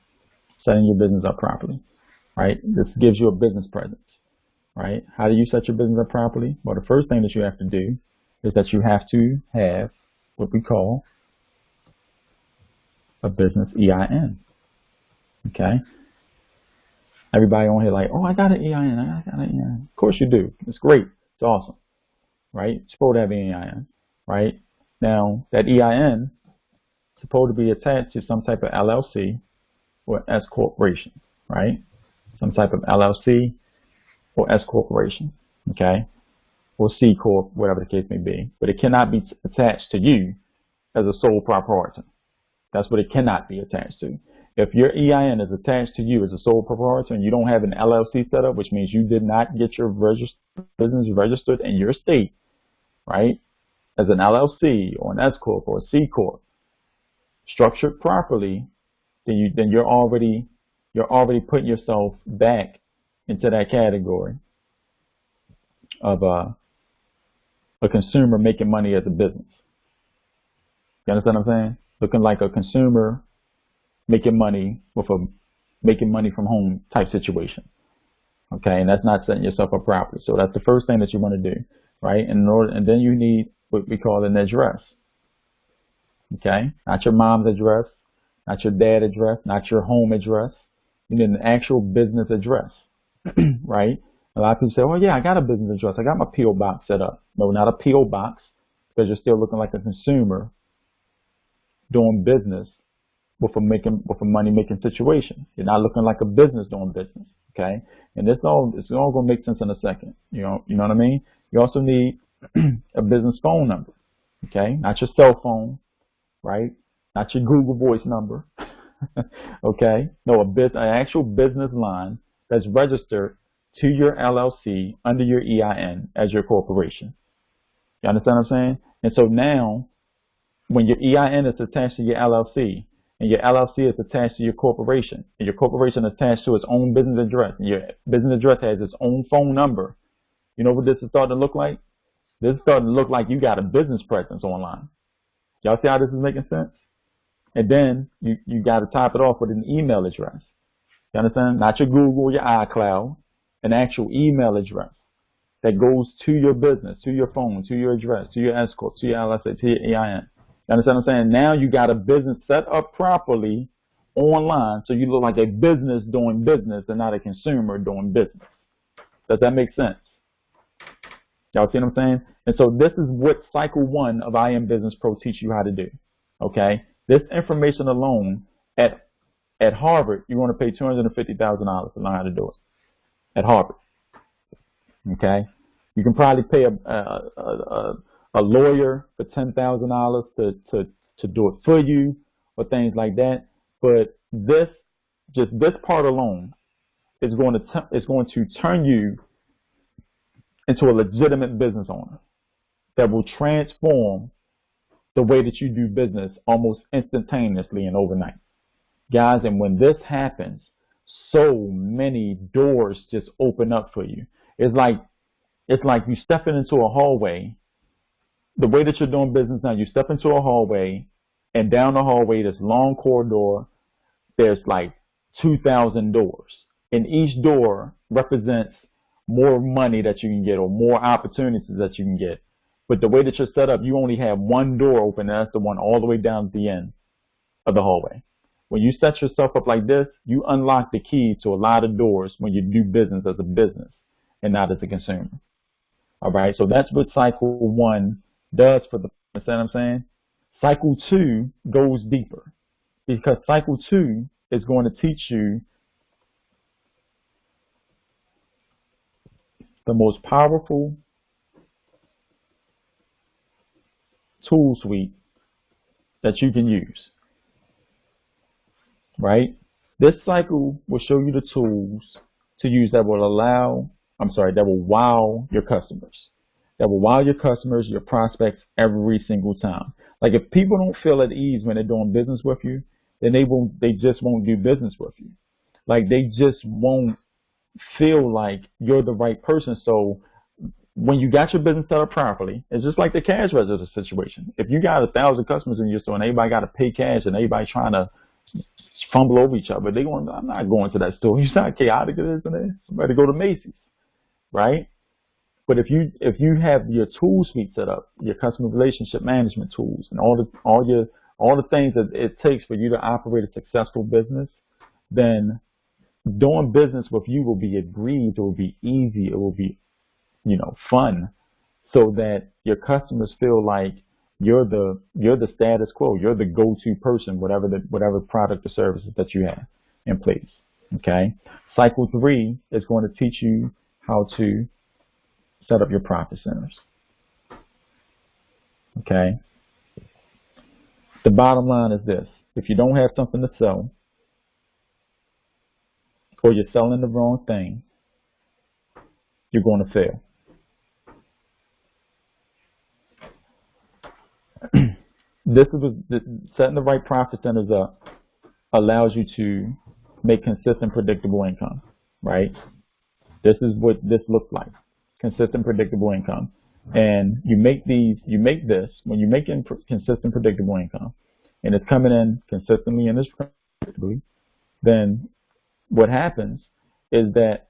setting your business up properly, right? This gives you a business presence, right? How do you set your business up properly? Well, the first thing that you have to do is that you have to have what we call a business EIN. Okay, everybody on here like, oh, I got an EIN. I got an EIN. Of course you do. It's great. It's awesome, right? You're supposed to have an EIN, right? Now that EIN supposed to be attached to some type of LLC or S corporation, right? Some type of LLC or S corporation, okay? Or C corp, whatever the case may be. But it cannot be attached to you as a sole proprietor. That's what it cannot be attached to. If your EIN is attached to you as a sole proprietor and you don't have an LLC set up, which means you did not get your business registered in your state, right? As an LLC or an S corp or a C corp, structured properly, then you're already putting yourself back into that category of a consumer making money as a business. You understand what I'm saying? Looking like a consumer making money making money from home type situation. Okay, and that's not setting yourself up properly. So that's the first thing that you want to do, right? And then you need what we call an address. Okay, not your mom's address, not your dad's address, not your home address. You need an actual business address, right? A lot of people say, oh yeah, I got a business address. I got my P.O. box set up. No, not a P.O. box, because you're still looking like a consumer doing business with a money-making situation. You're not looking like a business doing business, okay? And it's all going to make sense in a second. You know what I mean? You also need a business phone number, okay? Not your cell phone, right? Not your Google Voice number, okay? No, an actual business line that's registered to your LLC under your EIN as your corporation. You understand what I'm saying? And so now, when your EIN is attached to your LLC, and your LLC is attached to your corporation, and your corporation is attached to its own business address, and your business address has its own phone number, you know what this is starting to look like? This is starting to look like you got a business presence online. Y'all see how this is making sense? And then you got to top it off with an email address. You understand? Not your Google or your iCloud, an actual email address that goes to your business, to your phone, to your address, to your S corp, to your LLC, to your EIN. You understand what I'm saying? Now you got a business set up properly online so you look like a business doing business and not a consumer doing business. Does that make sense? Y'all see what I'm saying? And so this is what cycle 1 of I Am Business Pro teach you how to do. Okay? This information alone at Harvard, you're going to pay $250,000 to learn how to do it at Harvard. Okay? You can probably pay a lawyer for $10,000 to do it for you or things like that. But this part alone is going to turn you into a legitimate business owner that will transform the way that you do business almost instantaneously and overnight. Guys, and when this happens, so many doors just open up for you. It's like you stepping into a hallway. The way that you're doing business now, you step into a hallway, and down the hallway, this long corridor, there's like 2,000 doors. And each door represents more money that you can get or more opportunities that you can get. But the way that you're set up, you only have one door open, and that's the one all the way down at the end of the hallway. When you set yourself up like this, you unlock the key to a lot of doors when you do business as a business and not as a consumer. All right, so that's what cycle 1 does for the, you know what I'm saying? Cycle 2 goes deeper because cycle 2 is going to teach you the most powerful tool suite that you can use, right? This cycle will show you the tools to use that will wow your customers. That will wow your customers, your prospects every single time. Like if people don't feel at ease when they're doing business with you, then they just won't do business with you. Like they just won't feel like you're the right person. So when you got your business set up properly, it's just like the cash register situation. If you got 1,000 customers in your store and everybody got to pay cash and everybody trying to fumble over each other, I'm not going to that store. You see how chaotic it is in there? Somebody go to Macy's, right? But if you have your tool suite set up, your customer relationship management tools, and all the things that it takes for you to operate a successful business, then doing business with you will be a breeze. It will be easy. It will be, fun, so that your customers feel like you're the status quo. You're the go-to person, whatever product or services that you have in place. Okay. Cycle 3 is going to teach you how to set up your profit centers. Okay. The bottom line is this: if you don't have something to sell, or you're selling the wrong thing, you're going to fail. Setting the right profit centers up allows you to make consistent, predictable income, right? This is what this looks like: consistent, predictable income. And you make this when you're making consistent, predictable income, and it's coming in consistently and it's predictably. Then what happens is that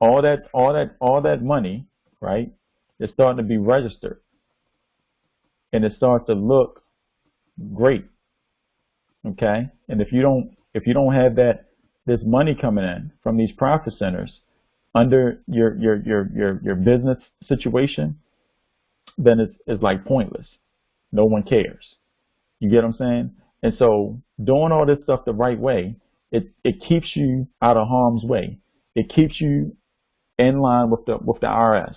all that money, right, is starting to be registered, and it starts to look great. Okay, and if you don't have this money coming in from these profit centers under your business situation, then it's like pointless. No one cares. You get what I'm saying? And so doing all this stuff the right way, it keeps you out of harm's way. It keeps you in line with the IRS,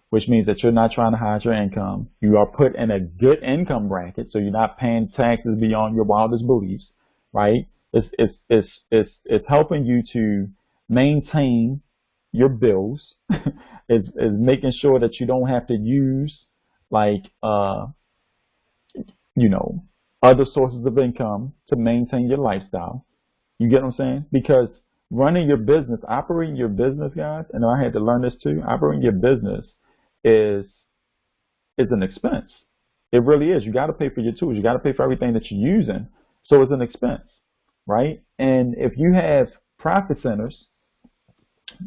which means that you're not trying to hide your income. You are put in a good income bracket, so you're not paying taxes beyond your wildest beliefs, right? It's helping you to maintain your bills. It's making sure that you don't have to use other sources of income to maintain your lifestyle. You get what I'm saying? Because running your business, operating your business, guys, and I had to learn this too, operating your business is an expense. It really is. You got to pay for your tools. You got to pay for everything that you're using. So it's an expense, right? And if you have profit centers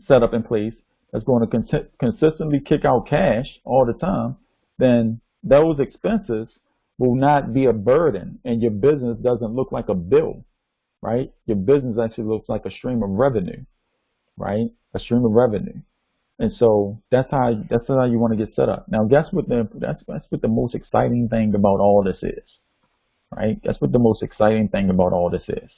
set up in place that's going to consistently kick out cash all the time, then those expenses will not be a burden, and your business doesn't look like a bill. right? Your business actually looks like a stream of revenue, right? A stream of revenue. And so that's how you want to get set up. Now, that's what the most exciting thing about all this is, right? That's what the most exciting thing about all this is.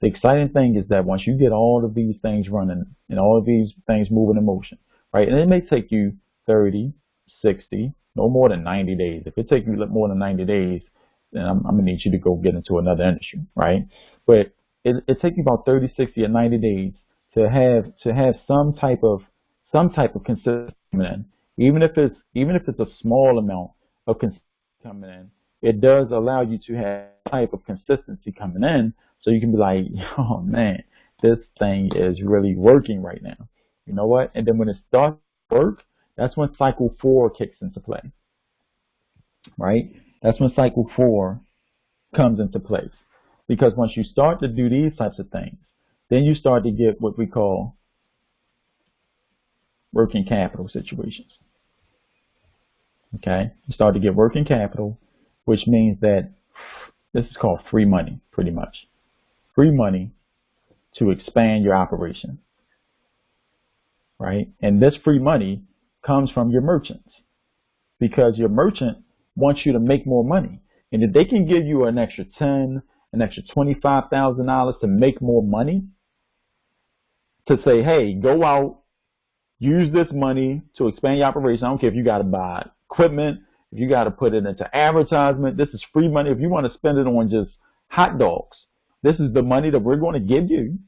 The exciting thing is that once you get all of these things running and all of these things moving in motion, right? And it may take you 30, 60, no more than 90 days. If it takes you more than 90 days, then I'm going to need you to go get into another industry, right? But it takes you about 30, 60, or 90 days to have some type of consistency coming in. Even if it's a small amount of consistency coming in, it does allow you to have a type of consistency coming in, so you can be like, oh man, this thing is really working right now. You know what? And then when it starts to work, that's when cycle 4 kicks into play, right? That's when cycle 4 comes into place. Because once you start to do these types of things, then you start to get what we call working capital situations. Okay? You start to get working capital, which means that this is called free money, pretty much. Free money to expand your operation, right? And this free money comes from your merchants, because your merchant wants you to make more money. And if they can give you an extra $10,000, an extra $25,000 to make more money, to say, hey, go out, use this money to expand your operation. I don't care if you got to buy equipment, if you got to put it into advertisement. This is free money. If you want to spend it on just hot dogs, this is the money that we're going to give you,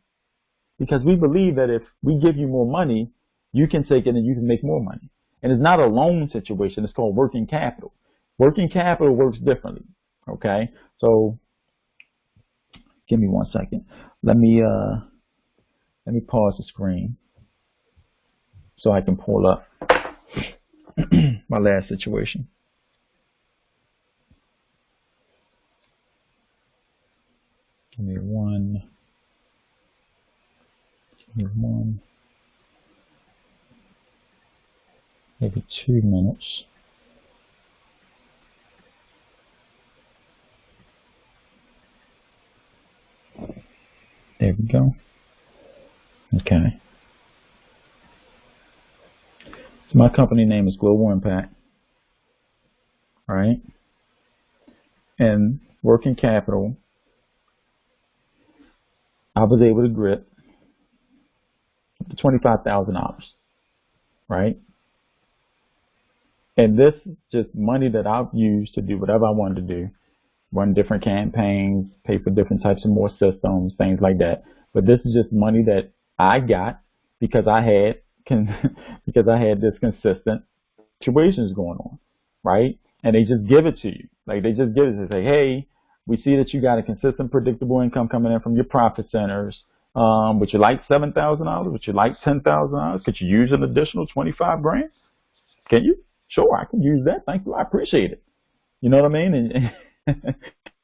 because we believe that if we give you more money, you can take it and you can make more money. And it's not a loan situation. It's called working capital. Working capital works differently. Okay, so give me 1 second. Let me pause the screen so I can pull up my last situation. Give me one, maybe 2 minutes. There we go. Okay. So my company name is Global Impact. All right. And working capital, I was able to grip $25,000, right? And this is just money that I've used to do whatever I wanted to do, run different campaigns, pay for different types of more systems, things like that. But this is just money that I got because I had this consistent situations going on, right? And they just give it to you. Like they just give it to say, hey, we see that you got a consistent, predictable income coming in from your profit centers. Would you like $7,000? Would you like $10,000? Could you use an additional 25 grand? Can you? Sure, I can use that. Thank you. I appreciate it. You know what I mean?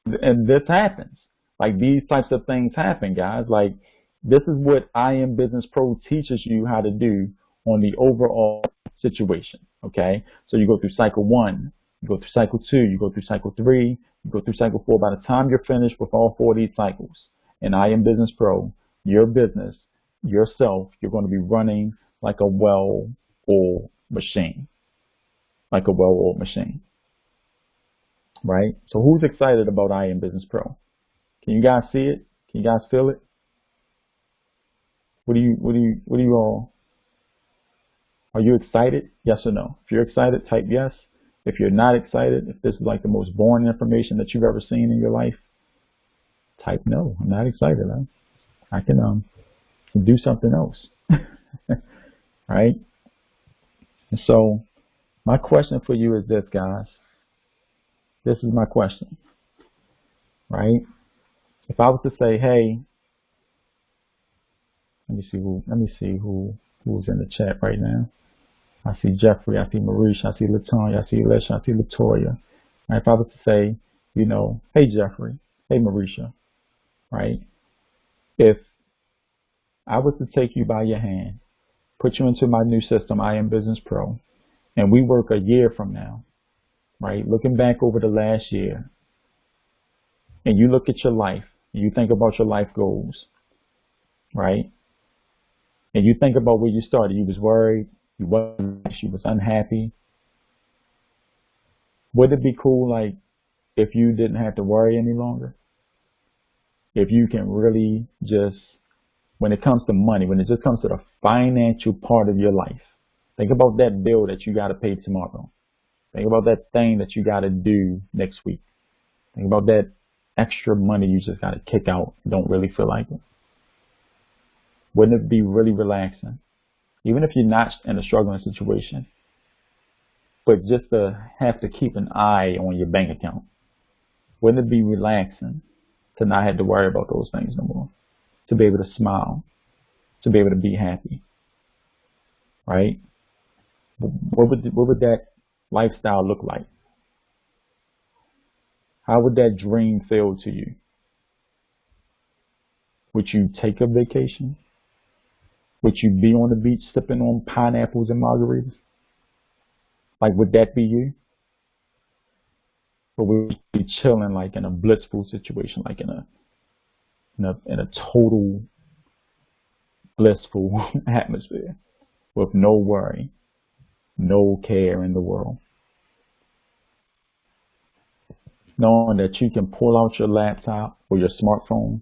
And this happens. Like these types of things happen, guys. Like this is what I Am Business Pro teaches you how to do on the overall situation. Okay, so you go through cycle 1, you go through cycle 2, you go through cycle 3, you go through cycle 4. By the time you're finished with all 4 of these cycles, and I Am Business Pro, your business, yourself, you're going to be running like a well-oiled machine. Like a well-oiled machine. Right? So who's excited about I Am Business Pro? Can you guys see it? Can you guys feel it? What do you all? Are you excited? Yes or no? If you're excited, type yes. If you're not excited, if this is like the most boring information that you've ever seen in your life, type no. I'm not excited. I can do something else. Right? And so my question for you is this, guys. This is my question, right? If I was to say, hey, let me see who's in the chat right now. I see Jeffrey, I see Marisha, I see Latonya, I see Alicia, I see Latoya. Right? If I was to say, you know, hey Jeffrey, hey Marisha, right? If I was to take you by your hand, put you into my new system, I Am Business Pro, and we work a year from now, right? Looking back over the last year, and you look at your life, you think about your life goals, right? And you think about where you started. You was worried, you was unhappy. Would it be cool, like, if you didn't have to worry any longer? If you can really just, when it comes to money, when it just comes to the financial part of your life, think about that bill that you got to pay tomorrow. Think about that thing that you got to do next week. Think about that extra money you just got to kick out. You don't really feel like it. Wouldn't it be really relaxing? Even if you're not in a struggling situation, but just to have to keep an eye on your bank account. Wouldn't it be relaxing to not have to worry about those things no more? To be able to smile, to be able to be happy, right? What would that lifestyle look like? How would that dream feel to you? Would you take a vacation? Would you be on the beach sipping on pineapples and margaritas? Like, would that be you? Or would you be chilling like in a blissful situation, like in a total blissful atmosphere with no worry, no care in the world? Knowing that you can pull out your laptop or your smartphone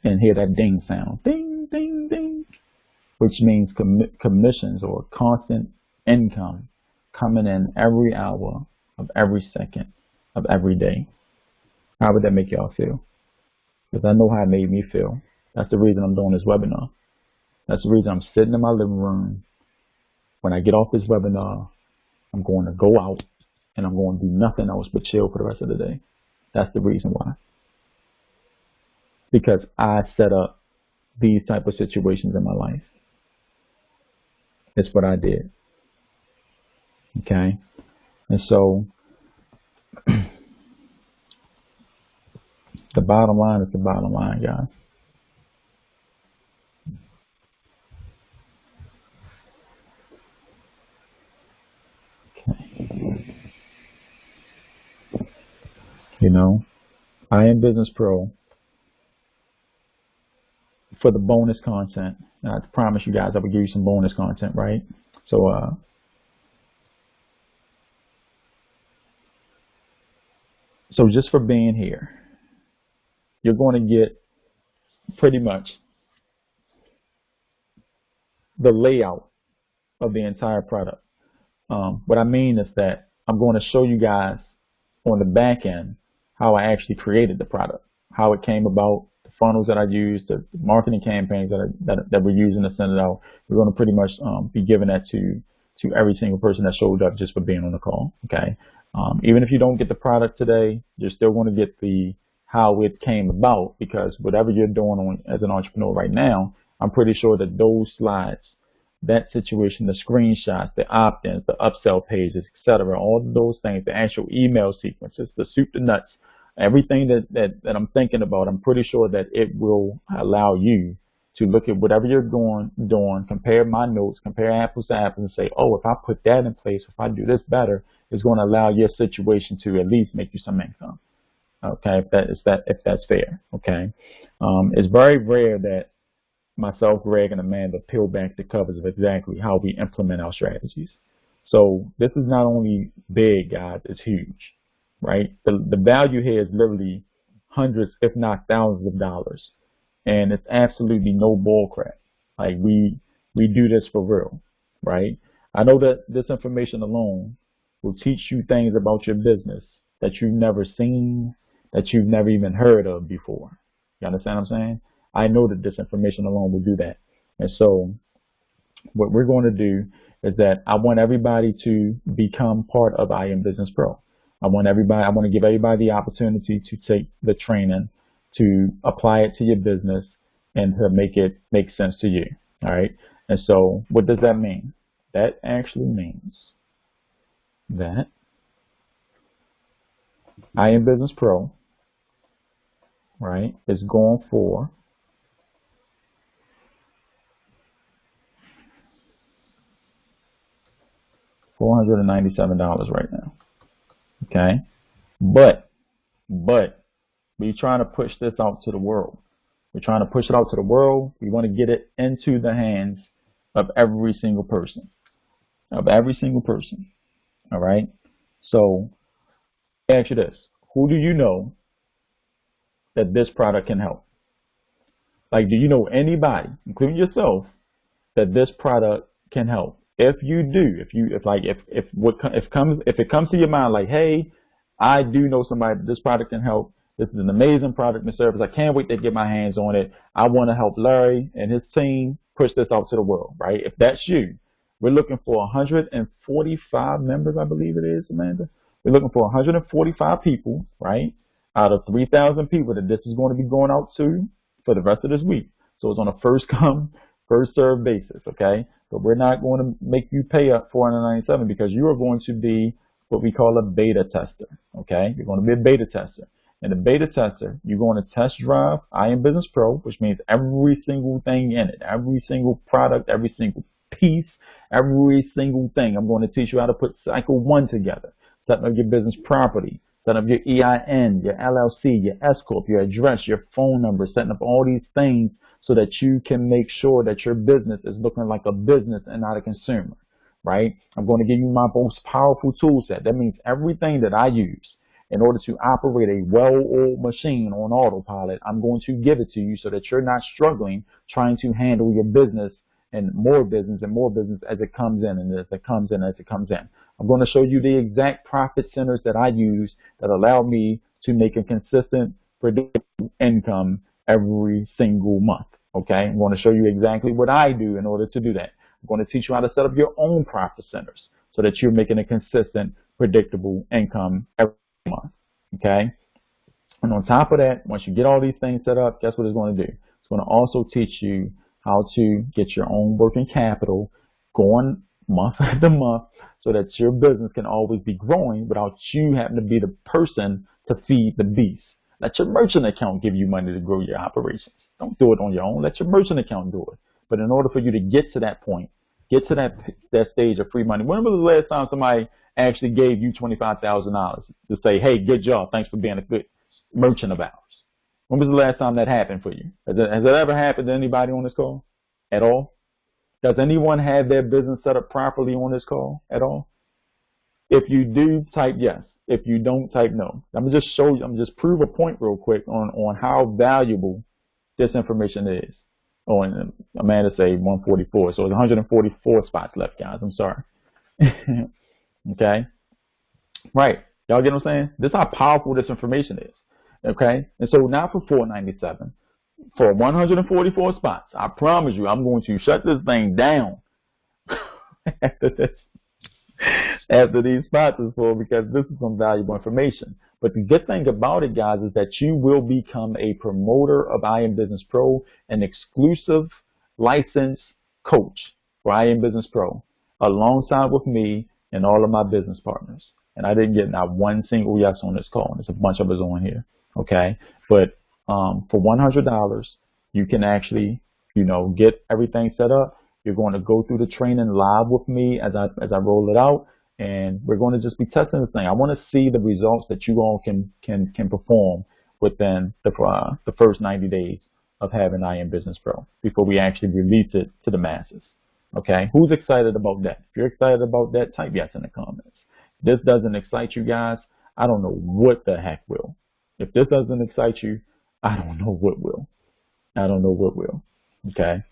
and hear that ding sound, ding, ding, ding, which means commissions or constant income coming in every hour of every second of every day. How would that make y'all feel? Because I know how it made me feel. That's the reason I'm doing this webinar. That's the reason I'm sitting in my living room. When I get off this webinar, I'm going to go out and I'm going to do nothing else but chill for the rest of the day. That's the reason why. Because I set up these type of situations in my life. It's what I did. Okay? And so the bottom line is the bottom line, guys. Okay. You know, I Am Business Pro, for the bonus content. I promise you guys I will give you some bonus content, right? So so just for being here, you're going to get pretty much the layout of the entire product. What I mean is that I'm going to show you guys on the back end how I actually created the product, how it came about, the funnels that I used, the marketing campaigns that we're using to send it out. We're going to pretty much be giving that to every single person that showed up just for being on the call. Okay. Even if you don't get the product today, you're still going to get the how it came about, because whatever you're doing as an entrepreneur right now, I'm pretty sure that those slides, that situation, the screenshots, the opt-ins, the upsell pages, etc., all of those things, the actual email sequences, the soup to nuts, everything that I'm thinking about, I'm pretty sure that it will allow you to look at whatever you're doing, compare my notes, compare apples to apples, and say, oh, if I put that in place, if I do this better, it's going to allow your situation to at least make you some income. Okay, if that's fair. Okay, it's very rare that myself, Greg, and Amanda peel back the covers of exactly how we implement our strategies. So this is not only big, guys, it's huge, right? The value here is literally hundreds, if not thousands of dollars. And it's absolutely no bull crap. Like we do this for real, right? I know that this information alone will teach you things about your business that you've never seen, that you've never even heard of before. You understand what I'm saying? I know that this information alone will do that. And so what we're going to do is that I want everybody to become part of I Am Business Pro. I want to give everybody the opportunity to take the training, to apply it to your business, and to make it make sense to you. All right. And so what does that mean? That actually means that I Am Business Pro, right, is going for $497 right now. Okay. But we're trying to push this out to the world. We're trying to push it out to the world. We want to get it into the hands of every single person. Of every single person. All right? So, ask you this. Who do you know that this product can help? Like, do you know anybody, including yourself, that this product can help? If you do, if it comes to your mind like, hey, I do know somebody that this product can help. This is an amazing product and service. I can't wait to get my hands on it. I want to help Larry and his team push this out to the world, right? If that's you, we're looking for 145 members, I believe it is, Amanda. We're looking for 145 people, right, out of 3,000 people that this is going to be going out to for the rest of this week. So it's on a first come, first served basis, okay? But we're not going to make you pay up $497 because you are going to be what we call a beta tester, okay? You're going to be a beta tester. And the beta tester, you're going to test drive I Am Business Pro, which means every single thing in it, every single product, every single piece, every single thing. I'm going to teach you how to put cycle 1 together, setting up your business property, setting up your EIN, your LLC, your S Corp, your address, your phone number, setting up all these things so that you can make sure that your business is looking like a business and not a consumer, right? I'm going to give you my most powerful tool set. That means everything that I use in order to operate a well-oiled machine on autopilot, I'm going to give it to you so that you're not struggling trying to handle your business and more business as it comes in and as it comes in. I'm going to show you the exact profit centers that I use that allow me to make a consistent, predictable income every single month. Okay, I'm going to show you exactly what I do in order to do that. I'm going to teach you how to set up your own profit centers so that you're making a consistent, predictable income every month. Okay, and on top of that, once you get all these things set up, guess what it's going to do? It's going to also teach you how to get your own working capital going month after month so that your business can always be growing without you having to be the person to feed the beast. Let your merchant account give you money to grow your operations. Don't do it on your own. Let your merchant account do it. But in order for you to get to that point, get to that stage of free money. When was the last time somebody actually gave you $25,000 to say, hey, good job, thanks for being a good merchant of ours? When was the last time that happened for you? Has it ever happened to anybody on this call at all? Does anyone have their business set up properly on this call at all? If you do, type yes. If you don't, type no. I'm gonna just show you. I'm just prove a point real quick on how valuable this information is. Oh, and Amanda say 144, so it's 144 spots left, guys. I'm sorry. Okay, right? Y'all get what I'm saying? This is how powerful this information is. Okay, and so now for $497 for 144 spots, I promise you, I'm going to shut this thing down after this. After these spots is full, because this is some valuable information. But the good thing about it, guys, is that you will become a promoter of I Am Business Pro, an exclusive licensed coach for I Am Business Pro, alongside with me and all of my business partners. And I didn't get not one single yes on this call. There's a bunch of us on here, okay? But for $100, you can actually, get everything set up. You're going to go through the training live with me as I roll it out, and we're going to just be testing this thing. I want to see the results that you all can perform within the first 90 days of having I Am Business Pro before we actually release it to the masses. Okay, who's excited about that? If you're excited about that, type yes in the comments. If this doesn't excite you guys, I don't know what the heck will. If this doesn't excite you, I don't know what will. I don't know what will. Okay.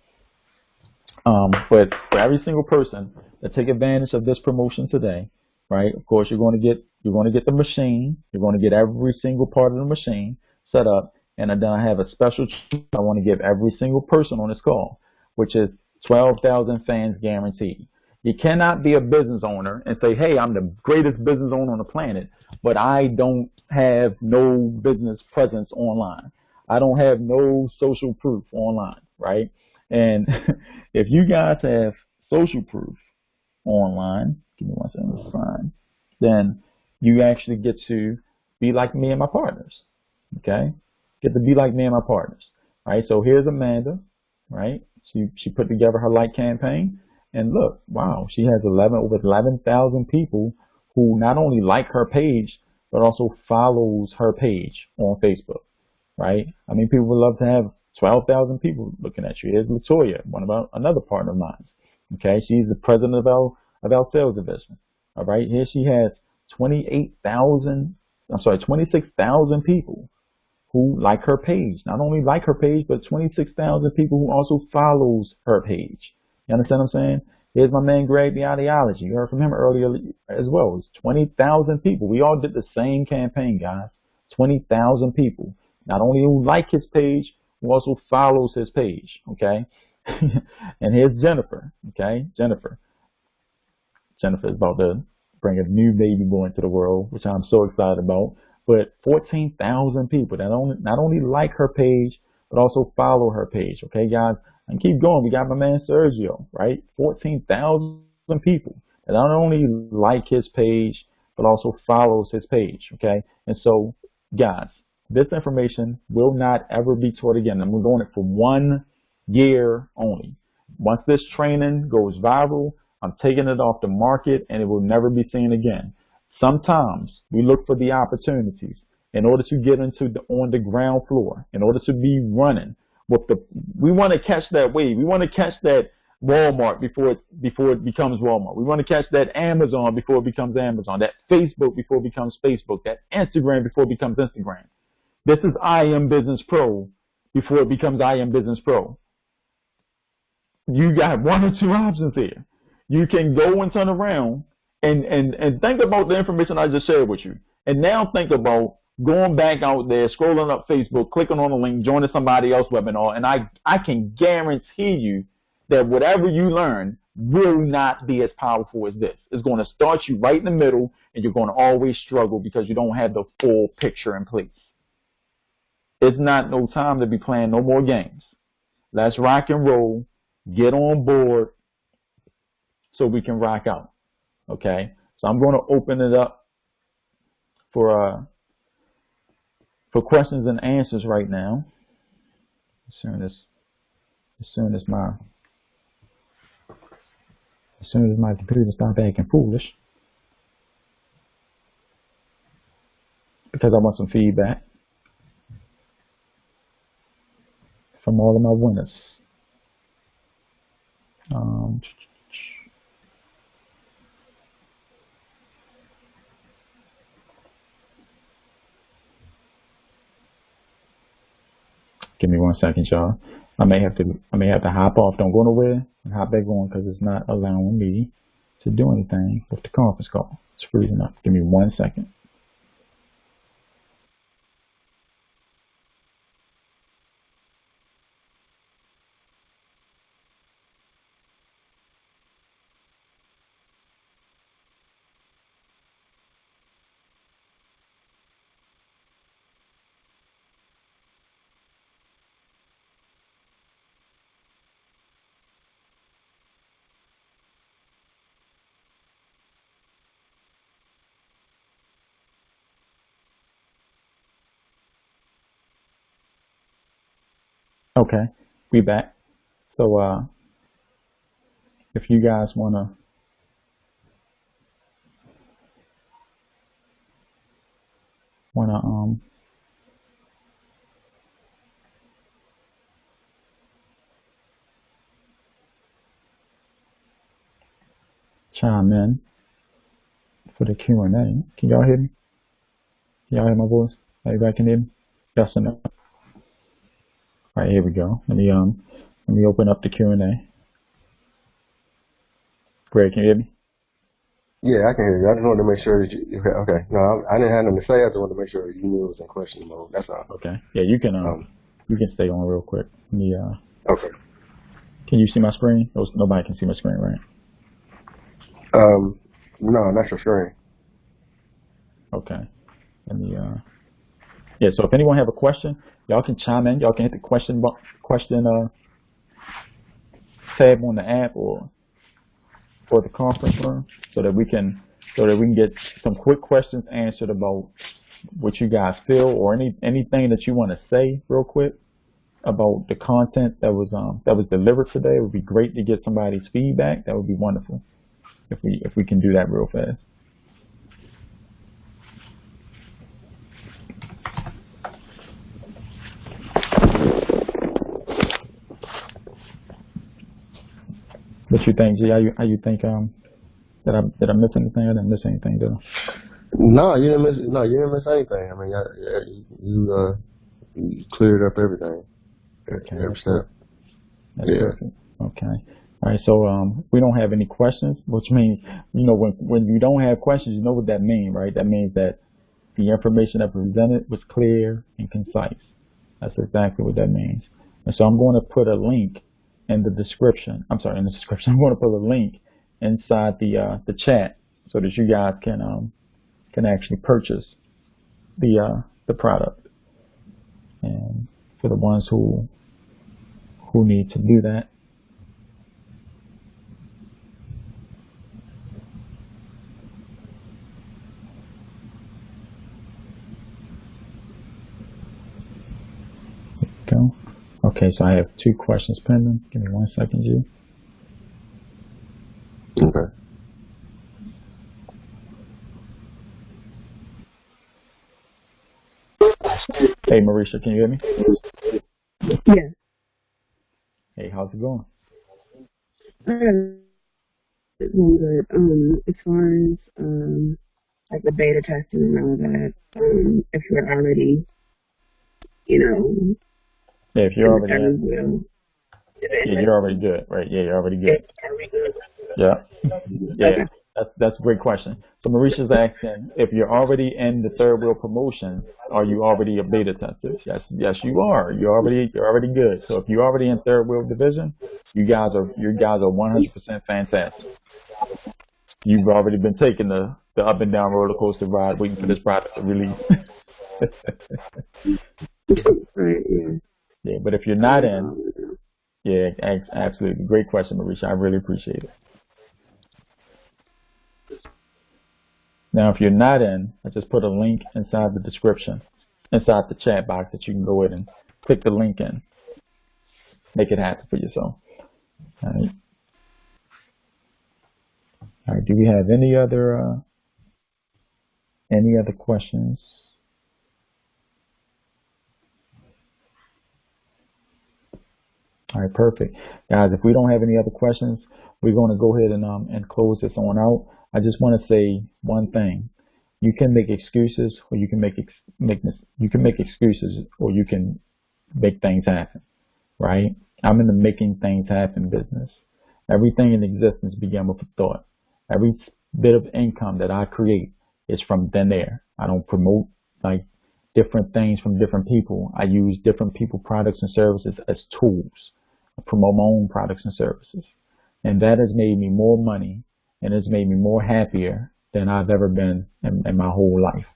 But for every single person that take advantage of this promotion today, right? Of course, you're going to get the machine. You're going to get every single part of the machine set up, and then I have a special treat I want to give every single person on this call, which is 12,000 fans guaranteed. You cannot be a business owner and say, hey, I'm the greatest business owner on the planet, but I don't have no business presence online. I don't have no social proof online, right? And if you guys have social proof online, give me one second to find, then you actually get to be like me and my partners, okay? Get to be like me and my partners, right? So here's Amanda, right? She put together her like campaign, and look, wow, she has over 11,000 people who not only like her page, but also follows her page on Facebook. right? I mean, people would love to have 12,000 people looking at you. Here's Latoya, another partner of mine. Okay, she's the president of our sales division. All right, here she has 26,000 people who like her page. Not only like her page, but 26,000 people who also follows her page. You understand what I'm saying? Here's my man Greg, the ideology. You heard from him earlier as well. It's 20,000 people. We all did the same campaign, guys. 20,000 people. Not only who like his page, who also follows his page. Okay. And here's Jennifer. Okay, Jennifer is about to bring a new baby boy into the world, which I'm so excited about. But 14,000 people that not only like her page, but also follow her page. Okay, guys, and keep going. We got my man Sergio, right? 14,000 people that not only like his page, but also follows his page. Okay, and so, guys, this information will not ever be taught again. And we're doing it for 1 year only. Once this training goes viral, I'm taking it off the market and it will never be seen again. Sometimes we look for the opportunities in order to get on the ground floor, in order to be running we want to catch that wave. We want to catch that Walmart before it becomes Walmart. We want to catch that Amazon before it becomes Amazon, that Facebook before it becomes Facebook, that Instagram before it becomes Instagram. This is I Am Business Pro before it becomes I Am Business Pro. You got one or two options here. You can go and turn around and think about the information I just shared with you. And now think about going back out there, scrolling up Facebook, clicking on a link, joining somebody else's webinar, and I can guarantee you that whatever you learn will not be as powerful as this. It's going to start you right in the middle, and you're going to always struggle because you don't have the full picture in place. It's not no time to be playing no more games. Let's rock and roll, get on board so we can rock out. Okay, so I'm going to open it up for questions and answers right now. As soon as my computer starts acting foolish, because I want some feedback from all of my winners. Give me 1 second, y'all. I may have to hop off. Don't go nowhere and hop back on because it's not allowing me to do anything with the conference call. It's freezing up. Give me 1 second. Okay, we back. So if you guys wanna chime in for the Q&A, can y'all hear me? Can y'all hear my voice? Everybody can hear me? Yes or no? All right, here we go. Let me open up the Q&A. Greg, can you hear me? Yeah, I can hear you. I just wanted to make sure that you. Okay. No, I didn't have nothing to say. I just wanted to make sure you knew it was in question mode. That's all. Okay. Yeah, you can stay on real quick. Okay. Can you see my screen? Nobody can see my screen, right? No, that's your screen. Okay. Yeah, so if anyone have a question, y'all can chime in. Y'all can hit the question tab on the app or the conference room so that we can get some quick questions answered about what you guys feel or anything that you want to say real quick about the content that was delivered today. It would be great to get somebody's feedback. That would be wonderful if we can do that real fast. What you think, G? How you think did I miss anything? I didn't miss anything, did I? No, you didn't miss. No, you didn't miss anything. I mean, you cleared up everything. Okay, Every that's step. That's Yeah. perfect. Okay. All right. So we don't have any questions, which means when you don't have questions, you know what that means, right? That means that the information that was presented was clear and concise. That's exactly what that means. And so I'm going to put a link in the description. I'm sorry, in the description. I'm going to put a link inside the chat so that you guys can actually purchase the product. And for the ones who need to do that. Go. Okay, so I have 2 questions pending. Give me 1 second, G. Okay. Hey, Marisha, can you hear me? Yeah. Hey, how's it going? It's going good. As far as like the beta testing and all that, if you're already, in Yeah, if you're the already third in, wheel yeah, you're already good, right? Yeah, you're already good. are we good? Yeah, yeah. Okay. That's a great question. So Marisha's asking if you're already in the third wheel promotion, are you already a beta tester? Yes, you are. You're already good. So if you're already in third wheel division, you guys are 100% fantastic. You've already been taking the up and down roller coaster ride, waiting for this product to release. Right, yeah. Yeah, but if you're not in, yeah, absolutely. Great question, Marisha. I really appreciate it. Now, if you're not in, I just put a link inside the description, inside the chat box that you can go in and click the link in. Make it happen for yourself. All right. All right. Do we have any other questions? All right, perfect. Guys, if we don't have any other questions, we're going to go ahead and close this on out. I just want to say one thing. You can make excuses or you can make excuses or you can make things happen, right? I'm in the making things happen business. Everything in existence began with a thought. Every bit of income that I create is from thin air. I don't promote like different things from different people. I use different people products and services as tools. I promote my own products and services. And that has made me more money and has made me more happier than I've ever been in my whole life,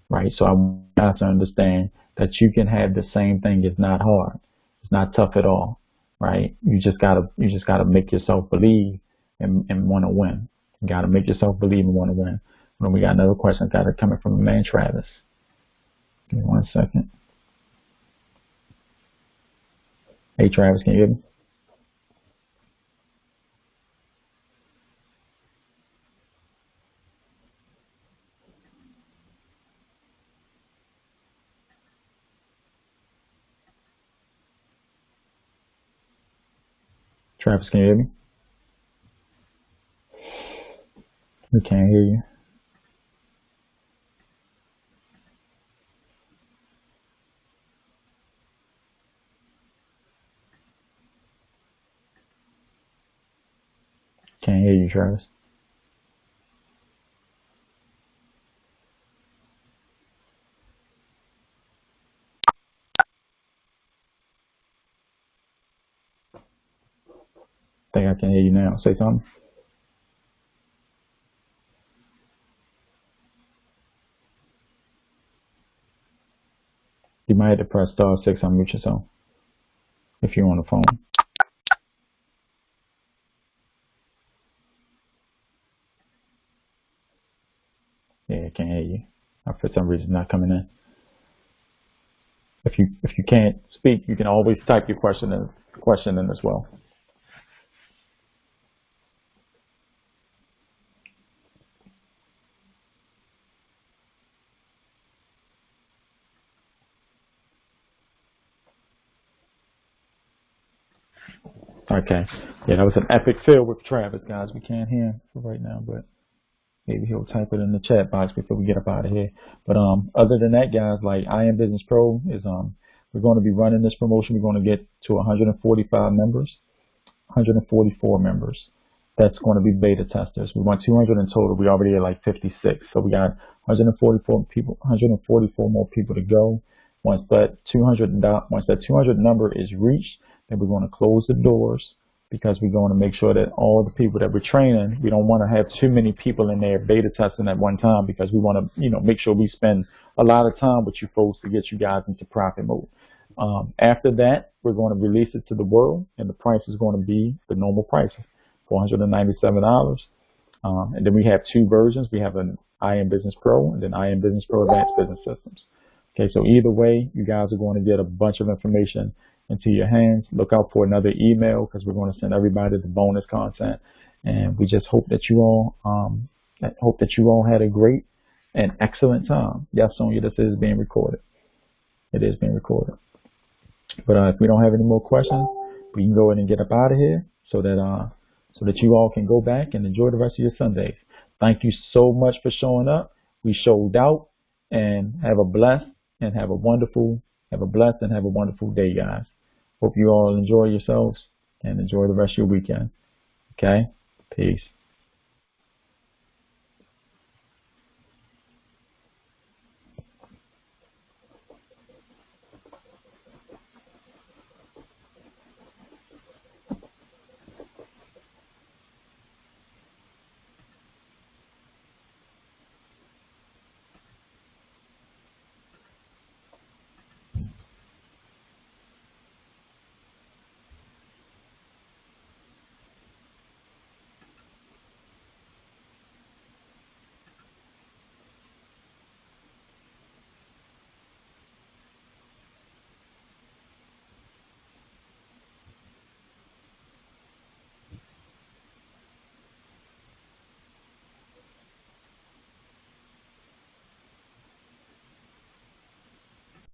right? So I want you guys to understand that you can have the same thing. It's not hard. It's not tough at all, right? You just gotta make yourself believe and want to win. You gotta make yourself believe and want to win. When we got another question, got it coming from the man Travis. Give me 1 second. Hey Travis, can you hear me? Travis, can you hear me? We can't hear you. Can't hear you, Travis. I think I can hear you now. Say something. You might have to press *6 unmute yourself if you're on the phone. Yeah, I can't hear you. For some reason, not coming in. If you can't speak, you can always type your question in as well. Okay. Yeah, that was an epic fail with Travis, guys. We can't hear him for right now, but maybe he'll type it in the chat box before we get up out of here. But other than that, guys, like I Am Business Pro is we're going to be running this promotion. We're going to get to 145 members, 144 members. That's going to be beta testers. We want 200 in total. We already at like 56, so we got 144 people, 144 more people to go. Once that 200 number is reached, then we're going to close the doors, because we're going to make sure that all the people that we're training, we don't want to have too many people in there beta testing at one time, because we want to, make sure we spend a lot of time with you folks to get you guys into profit mode. After that, we're going to release it to the world, and the price is going to be the normal price, $497. And then we have two versions. We have an I Am Business Pro and then I Am Business Pro Advanced Business Systems. Okay, so either way, you guys are going to get a bunch of information into your hands. Look out for another email, because we're going to send everybody the bonus content. And we just hope that you all had a great and excellent time. Yes, Sonia, this is being recorded. It is being recorded. But if we don't have any more questions, we can go ahead and get up out of here, so that you all can go back and enjoy the rest of your Sundays. Thank you so much for showing up. We showed out, and have a blessed and have a wonderful day, guys. Hope you all enjoy yourselves and enjoy the rest of your weekend. Okay? Peace.